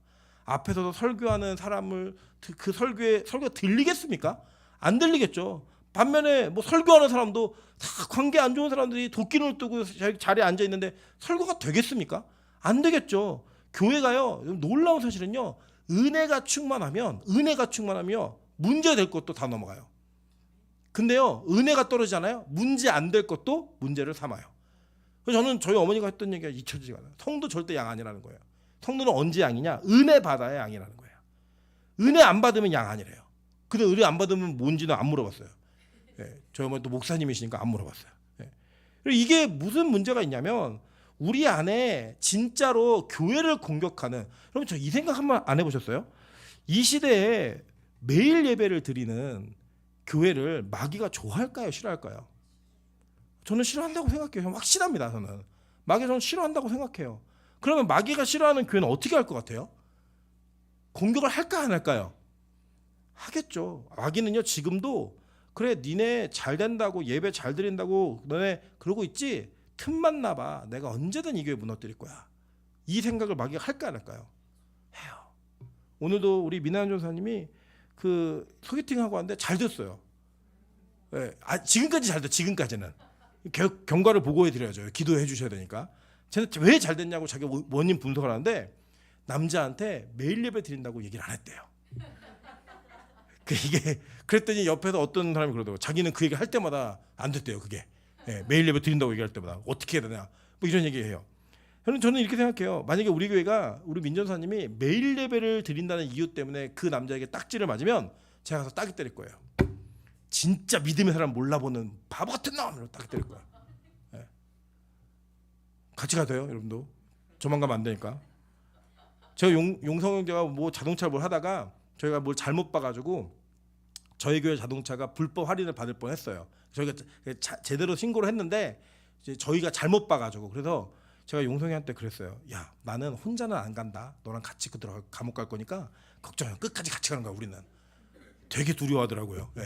S1: 앞에서도 설교하는 사람을 그 설교 들리겠습니까? 안 들리겠죠. 반면에 뭐 설교하는 사람도 다 관계 안 좋은 사람들이 도끼를 뜨고 자리에 앉아 있는데 설교가 되겠습니까? 안 되겠죠. 교회가요, 놀라운 사실은요, 은혜가 충만하면 문제될 것도 다 넘어가요. 근데요, 은혜가 떨어지잖아요. 문제 안 될 것도 문제를 삼아요. 그래서 저는 저희 어머니가 했던 얘기가 잊혀지지가 않아요. 성도 절대 양 아니라는 거예요. 성도는 언제 양이냐? 은혜 받아야 양이라는 거예요. 은혜 안 받으면 양 아니래요. 근데 은혜 안 받으면 뭔지는 안 물어봤어요. 예, 저희 어머니 또 목사님이시니까 안 물어봤어요. 예. 이게 무슨 문제가 있냐면 우리 안에 진짜로 교회를 공격하는, 여러분 저 이 생각 한번 안 해보셨어요? 이 시대에 매일 예배를 드리는 교회를 마귀가 좋아할까요? 싫어할까요? 저는 싫어한다고 생각해요. 확실합니다. 저는 마귀, 저는 싫어한다고 생각해요. 그러면 마귀가 싫어하는 교회는 어떻게 할 것 같아요? 공격을 할까 안 할까요? 하겠죠. 마귀는요, 지금도 그래 니네 잘 된다고, 예배 잘 드린다고 너네 그러고 있지, 틈만 나봐, 내가 언제든 이 교회 무너뜨릴 거야, 이 생각을 마귀가 할까 안 할까요? 해요. 오늘도 우리 민한 전사님이 그 소개팅하고 왔는데 잘 됐어요. 네, 지금까지 잘 돼. 지금까지는 경과를 보고해 드려야죠. 기도해 주셔야 되니까. 쟤는 왜 잘 됐냐고 자기 원인 분석을 하는데 남자한테 매일 예배 드린다고 얘기를 안 했대요. 이게 그랬더니 옆에서 어떤 사람이 그러더라고요. 자기는 그 얘기 할 때마다 안 됐대요. 그게 매일 예배 드린다고 얘기할 때마다 어떻게 해야 되냐, 뭐 이런 얘기해요. 저는 이렇게 생각해요. 만약에 우리 교회가 우리 민전사님이 매일 예배를 드린다는 이유 때문에 그 남자에게 딱지를 맞으면 제가 가서 딱이 때릴 거예요. 진짜 믿음의 사람 몰라보는 바보 같은 놈으로 딱이 때릴 거예요. 예. 같이 가세요, 여러분도. 저만 가면 안 되니까. 제가 용성 형제가 뭐 자동차를 뭘 하다가 저희가 뭘 잘못 봐가지고 저희 교회 자동차가 불법 할인을 받을 뻔했어요. 저희가 제대로 신고를 했는데 이제 저희가 잘못 봐가지고 그래서 제가 용성이한테 그랬어요. 야, 나는 혼자는 안 간다. 너랑 같이 들어가 감옥 갈 거니까 걱정해. 끝까지 같이 가는 거야. 우리는. 되게 두려워하더라고요. 네.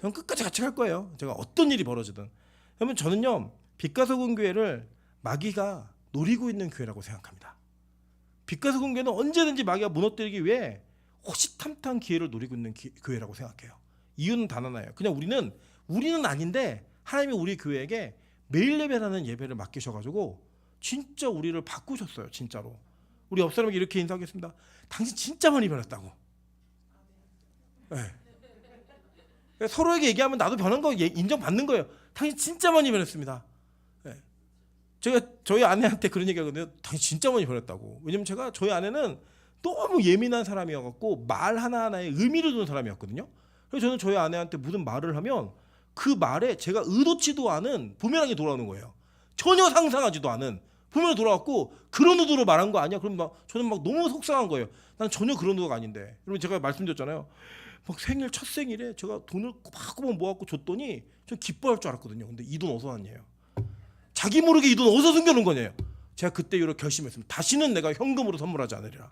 S1: 전 끝까지 같이 갈 거예요. 제가 어떤 일이 벌어지든. 그러면 저는요 빛과 소금 교회를 마귀가 노리고 있는 교회라고 생각합니다. 빛과 소금 교회는 언제든지 마귀가 무너뜨리기 위해 호시탐탐 기회를 노리고 있는 교회라고 생각해요. 이유는 단 하나예요. 그냥 우리는 아닌데 하나님이 우리 교회에게 매일 예배라는 예배를 맡기셔가지고 진짜 우리를 바꾸셨어요. 진짜로. 우리 옆 사람에게 이렇게 인사하겠습니다. 당신 진짜 많이 변했다고. 네. 서로에게 얘기하면 나도 변한 거 인정받는 거예요. 당신 진짜 많이 변했습니다. 네. 제가 저희 아내한테 그런 얘기하거든요. 당신 진짜 많이 변했다고. 왜냐면 제가 저희 아내는 너무 예민한 사람이어갖고 말 하나하나에 의미를 두는 사람이었거든요. 그래서 저는 저희 아내한테 무슨 말을 하면 그 말에 제가 의도치도 않은 부메랑이 돌아오는 거예요. 전혀 상상하지도 않은 부메랑이 돌아왔고 그런 의도로 말한 거 아니야? 그럼 저는 너무 속상한 거예요. 난 전혀 그런 의도가 아닌데. 여러분 제가 말씀드렸잖아요. 첫 생일에 제가 돈을 꼬박꼬박 모아갖고 줬더니 좀 기뻐할 줄 알았거든요. 근데 이 돈 어디서 왔냐요? 자기 모르게 이 돈 어디서 숨겨놓은 거냐요? 제가 그때 이후로 결심했습니다. 다시는 내가 현금으로 선물하지 않으리라.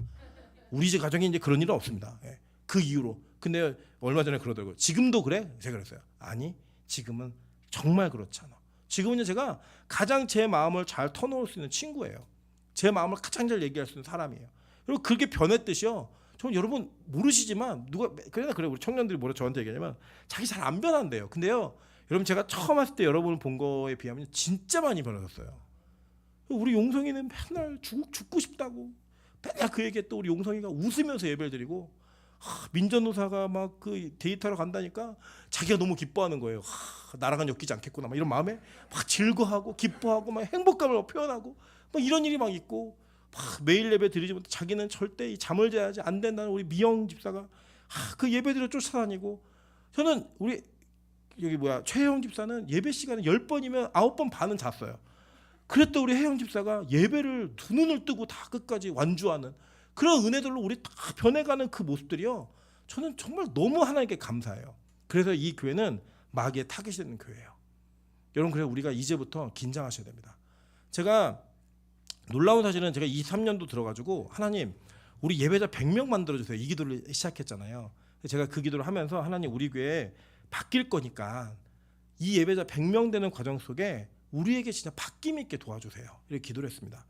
S1: 우리 집 가정에 이제 그런 일은 없습니다. 그 이후로. 근데 얼마 전에 그러더라고요. 지금도 그래? 제가 그랬어요. 아니, 지금은 정말 그렇지 않아. 지금은 제가 가장 제 마음을 잘 터놓을 수 있는 친구예요. 제 마음을 가장 잘 얘기할 수 있는 사람이에요. 그리고 그렇게 변했듯이요. 저는 여러분 모르시지만 그래 우리 청년들이 뭐라 저한테 얘기하냐면 자기 잘 안 변한대요. 근데요, 여러분 제가 처음 왔을 때 여러분을 본 거에 비하면 진짜 많이 변하셨어요. 우리 용성이는 맨날 죽고 싶다고 맨날 그 얘기에 또 우리 용성이가 웃으면서 예배를 드리고 민전노사가 막 그 데이트하러 간다니까 자기가 너무 기뻐하는 거예요. 나랑은 엮이지 않겠구나 막 이런 마음에 막 즐거워하고 기뻐하고 막 행복감을 표현하고 막 이런 일이 막 있고 막 매일 예배 드리지 못해 자기는 절대 잠을 자야지 안 된다는 우리 미영 집사가 그 예배드려 쫓아다니고 저는 우리 최혜영 집사는 예배 시간에 10번이면 9번 반은 잤어요. 그랬더니 우리 혜영 집사가 예배를 두 눈을 뜨고 다 끝까지 완주하는 그런 은혜들로 우리 다 변해가는 그 모습들이요. 저는 정말 너무 하나님께 감사해요. 그래서 이 교회는 마귀의 타깃이 되는 교회예요. 여러분 그래서 우리가 이제부터 긴장하셔야 됩니다. 제가 놀라운 사실은 제가 23년도 들어가지고 하나님 우리 예배자 100명 만들어주세요. 이 기도를 시작했잖아요. 제가 그 기도를 하면서 하나님 우리 교회 바뀔 거니까 이 예배자 100명 되는 과정 속에 우리에게 진짜 바뀜 있게 도와주세요. 이렇게 기도를 했습니다.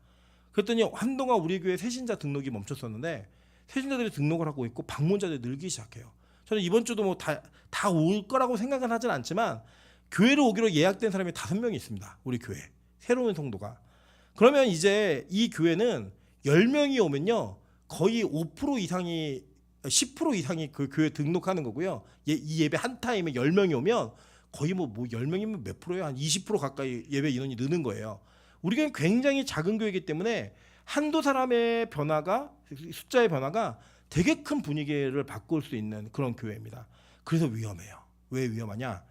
S1: 그랬더니 한동안 우리 교회 새신자 등록이 멈췄었는데 새신자들이 등록을 하고 있고 방문자들이 늘기 시작해요. 저는 이번 주도 뭐 다 올 거라고 생각은 하진 않지만 교회로 오기로 예약된 사람이 5명이 있습니다. 우리 교회 새로운 성도가. 그러면 이제 이 교회는 10명이 오면요 거의 5% 이상이 10% 이상이 그 교회 등록하는 거고요. 이 예배 한 타임에 10명이 오면 거의 뭐 10명이면 몇 프로예요? 한 20% 가까이 예배 인원이 느는 거예요. 우리 교회는 굉장히 작은 교회이기 때문에 한두 사람의 변화가 숫자의 변화가 되게 큰 분위기를 바꿀 수 있는 그런 교회입니다. 그래서 위험해요. 왜 위험하냐?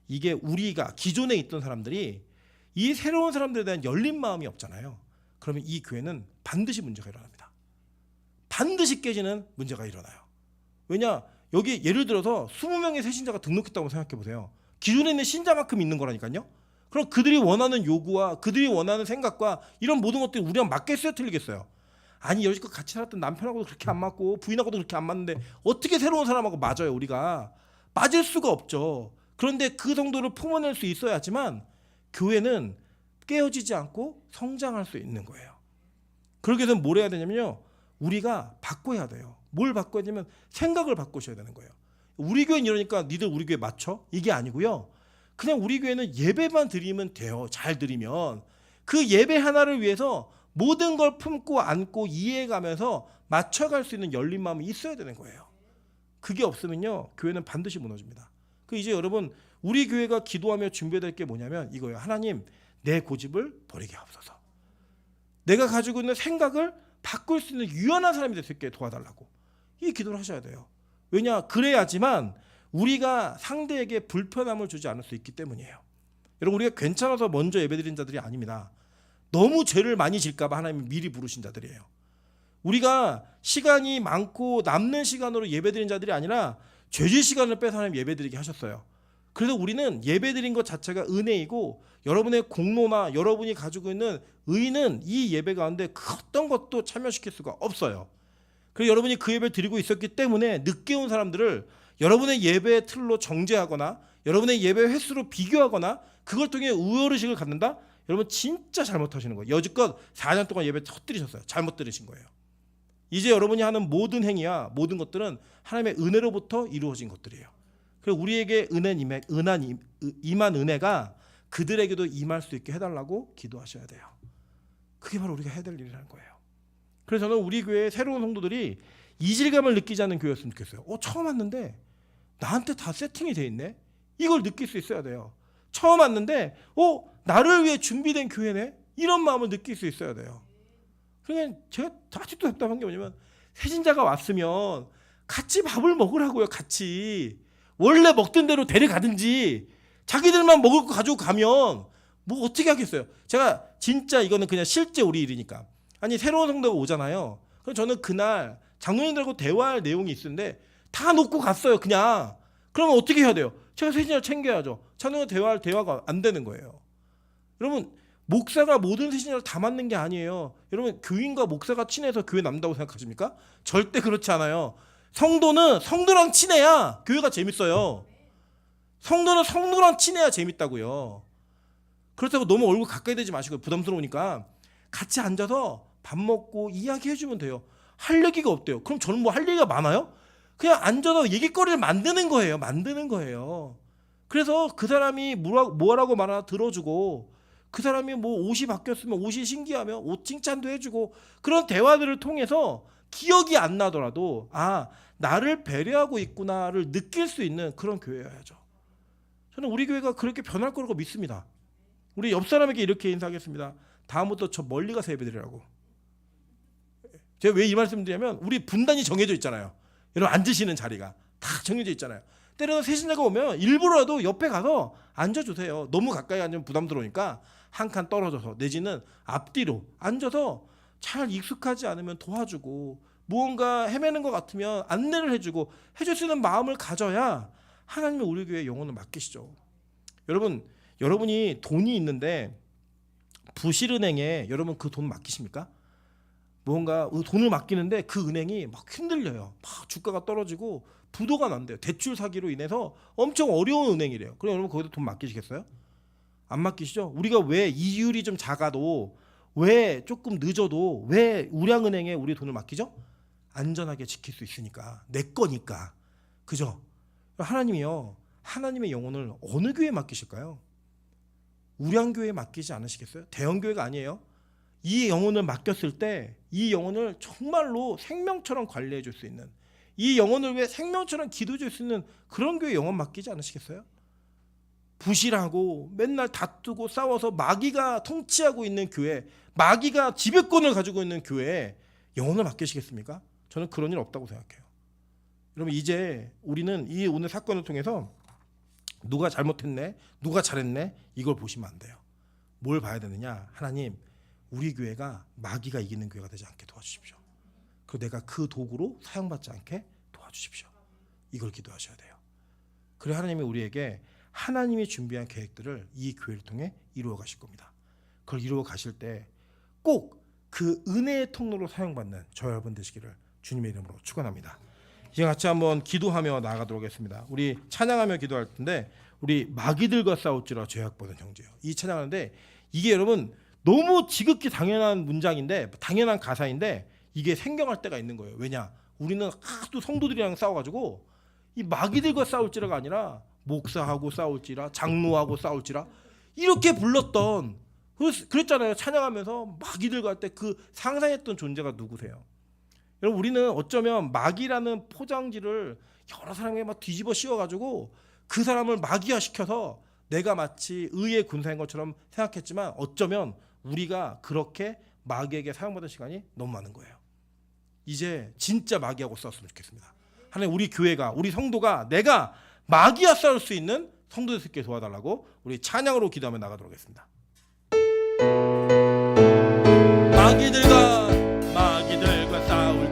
S1: 이게 우리가 기존에 있던 사람들이 이 새로운 사람들에 대한 열린 마음이 없잖아요. 그러면 이 교회는 반드시 문제가 일어납니다. 반드시 깨지는 문제가 일어나요. 왜냐? 여기 예를 들어서 20명의 새신자가 등록했다고 생각해 보세요. 기존에 있는 신자만큼 있는 거라니까요. 그럼 그들이 원하는 요구와 그들이 원하는 생각과 이런 모든 것들이 우리랑 맞겠어요? 틀리겠어요? 아니 여지껏 같이 살았던 남편하고도 그렇게 안 맞고 부인하고도 그렇게 안 맞는데 어떻게 새로운 사람하고 맞아요? 우리가 맞을 수가 없죠. 그런데 그 정도를 품어낼 수 있어야지만 교회는 깨어지지 않고 성장할 수 있는 거예요. 그렇게 해서 뭘 해야 되냐면요, 우리가 바꿔야 돼요. 뭘 바꿔야 되냐면 생각을 바꾸셔야 되는 거예요. 우리 교회는 이러니까 니들 우리 교회 맞춰? 이게 아니고요. 그냥 우리 교회는 예배만 드리면 돼요. 잘 드리면 그 예배 하나를 위해서 모든 걸 품고 안고 이해해가면서 맞춰갈 수 있는 열린 마음이 있어야 되는 거예요. 그게 없으면요 교회는 반드시 무너집니다. 그 이제 여러분 우리 교회가 기도하며 준비해야 될 게 뭐냐면 이거예요. 하나님 내 고집을 버리게 하옵소서. 내가 가지고 있는 생각을 바꿀 수 있는 유연한 사람이 될 수 있게 도와달라고 이 기도를 하셔야 돼요. 왜냐? 그래야지만 우리가 상대에게 불편함을 주지 않을 수 있기 때문이에요. 여러분 우리가 괜찮아서 먼저 예배드린 자들이 아닙니다. 너무 죄를 많이 질까 봐 하나님이 미리 부르신 자들이에요. 우리가 시간이 많고 남는 시간으로 예배드린 자들이 아니라 죄질 시간을 빼서 하나님 예배드리게 하셨어요. 그래서 우리는 예배드린 것 자체가 은혜이고 여러분의 공로나 여러분이 가지고 있는 의는 이 예배 가운데 그 어떤 것도 참여시킬 수가 없어요. 그래서 여러분이 그 예배를 드리고 있었기 때문에 늦게 온 사람들을 여러분의 예배의 틀로 정죄하거나 여러분의 예배 횟수로 비교하거나 그걸 통해 우월의식을 갖는다? 여러분 진짜 잘못하시는 거예요. 여지껏 4년 동안 예배 터뜨리셨어요. 잘못 들으신 거예요. 이제 여러분이 하는 모든 행위야 모든 것들은 하나님의 은혜로부터 이루어진 것들이에요. 그래서 우리에게 임한 은혜가 그들에게도 임할 수 있게 해달라고 기도하셔야 돼요. 그게 바로 우리가 해야 될 일이라는 거예요. 그래서 저는 우리 교회의 새로운 성도들이 이질감을 느끼지 않는 교회였으면 좋겠어요. 처음 왔는데 나한테 다 세팅이 돼 있네. 이걸 느낄 수 있어야 돼요. 처음 왔는데 나를 위해 준비된 교회네. 이런 마음을 느낄 수 있어야 돼요. 그러니까 제가 아직도 답답한 게 뭐냐면 세진자가 왔으면 같이 밥을 먹으라고요. 같이 원래 먹던 대로 데려가든지 자기들만 먹을 거 가지고 가면 뭐 어떻게 하겠어요. 제가 진짜 이거는 그냥 실제 우리 일이니까. 아니 새로운 성도가 오잖아요. 그럼 저는 그날 장로님들하고 대화할 내용이 있는데 다 놓고 갔어요. 그냥. 그러면 어떻게 해야 돼요? 제가 세진자를 챙겨야죠. 장로님과 대화할 대화가 안 되는 거예요. 여러분 목사가 모든 세진자를 다 맡는 게 아니에요. 여러분 교인과 목사가 친해서 교회 남다고 생각하십니까? 절대 그렇지 않아요. 성도는 성도랑 친해야 교회가 재밌어요. 성도는 성도랑 친해야 재밌다고요. 그렇다고 너무 얼굴 가까이 대지 마시고 부담스러우니까 같이 앉아서 밥 먹고 이야기해주면 돼요. 할 얘기가 없대요. 그럼 저는 뭐 할 얘기가 많아요? 그냥 앉아서 얘기거리를 만드는 거예요. 만드는 거예요. 그래서 그 사람이 뭐라고 말하나 들어주고 그 사람이 뭐 옷이 바뀌었으면 옷이 신기하면 옷 칭찬도 해주고 그런 대화들을 통해서 기억이 안 나더라도 나를 배려하고 있구나를 느낄 수 있는 그런 교회여야죠. 저는 우리 교회가 그렇게 변할 거라고 믿습니다. 우리 옆 사람에게 이렇게 인사하겠습니다. 다음부터 저 멀리 가서 예배드리라고. 제가 왜 이 말씀 드리냐면 우리 분단이 정해져 있잖아요. 여러분 앉으시는 자리가 다 정해져 있잖아요. 때로는 세신자가 오면 일부러라도 옆에 가서 앉아주세요. 너무 가까이 앉으면 부담스러우니까 한 칸 떨어져서 내지는 앞뒤로 앉아서 잘 익숙하지 않으면 도와주고 무언가 헤매는 것 같으면 안내를 해주고 해줄 수 있는 마음을 가져야 하나님이 우리 교회에 영혼을 맡기시죠. 여러분이 돈이 있는데 부실은행에 여러분 그 돈 맡기십니까? 무언가 돈을 맡기는데 그 은행이 막 흔들려요. 막 주가가 떨어지고 부도가 난대요. 대출 사기로 인해서 엄청 어려운 은행이래요. 그럼 여러분 거기다 돈 맡기시겠어요? 안 맡기시죠? 우리가 왜 이율이 좀 작아도 왜 조금 늦어도 왜 우량은행에 우리 돈을 맡기죠? 안전하게 지킬 수 있으니까. 내 거니까. 그죠? 하나님이요. 하나님의 영혼을 어느 교회에 맡기실까요? 우량교회에 맡기지 않으시겠어요? 대형교회가 아니에요. 이 영혼을 맡겼을 때 이 영혼을 정말로 생명처럼 관리해 줄 수 있는 이 영혼을 위해 생명처럼 기도해 줄 수 있는 그런 교회 영혼 맡기지 않으시겠어요? 부실하고 맨날 다투고 싸워서 마귀가 통치하고 있는 교회, 마귀가 지배권을 가지고 있는 교회에 영혼을 맡기시겠습니까? 저는 그런 일 없다고 생각해요. 여러분 이제 우리는 이 오늘 사건을 통해서 누가 잘못했네, 누가 잘했네 이걸 보시면 안 돼요. 뭘 봐야 되느냐? 하나님 우리 교회가 마귀가 이기는 교회가 되지 않게 도와주십시오. 그리고 내가 그 도구로 사용받지 않게 도와주십시오. 이걸 기도하셔야 돼요. 그래 하나님이 우리에게 하나님이 준비한 계획들을 이 교회를 통해 이루어 가실 겁니다. 그걸 이루어 가실 때 꼭 그 은혜의 통로로 사용받는 저 여러분 되시기를 주님의 이름으로 축원합니다. 이제 같이 한번 기도하며 나아가도록 하겠습니다. 우리 찬양하며 기도할 텐데 우리 마귀들과 싸울지라 죄악보는 형제요. 이 찬양하는데 이게 여러분 너무 지극히 당연한 문장인데 당연한 가사인데 이게 생경할 때가 있는 거예요. 왜냐? 우리는 하도 성도들이랑 싸워가지고 이 마귀들과 싸울지라가 아니라 목사하고 싸울지라 장로하고 싸울지라 이렇게 불렀던 그랬잖아요. 찬양하면서 마귀들과 할 때 그 상상했던 존재가 누구세요? 여러분 우리는 어쩌면 마귀라는 포장지를 여러 사람에게 막 뒤집어 씌워가지고 그 사람을 마귀화시켜서 내가 마치 의의 군사인 것처럼 생각했지만 어쩌면 우리가 그렇게 마귀에게 사용받은 시간이 너무 많은 거예요. 이제 진짜 마귀하고 싸웠으면 좋겠습니다. 하나님 우리 교회가 우리 성도가 내가 마귀와 싸울 수 있는 성도들께 도와달라고 우리 찬양으로 기도하며 나가도록 하겠습니다.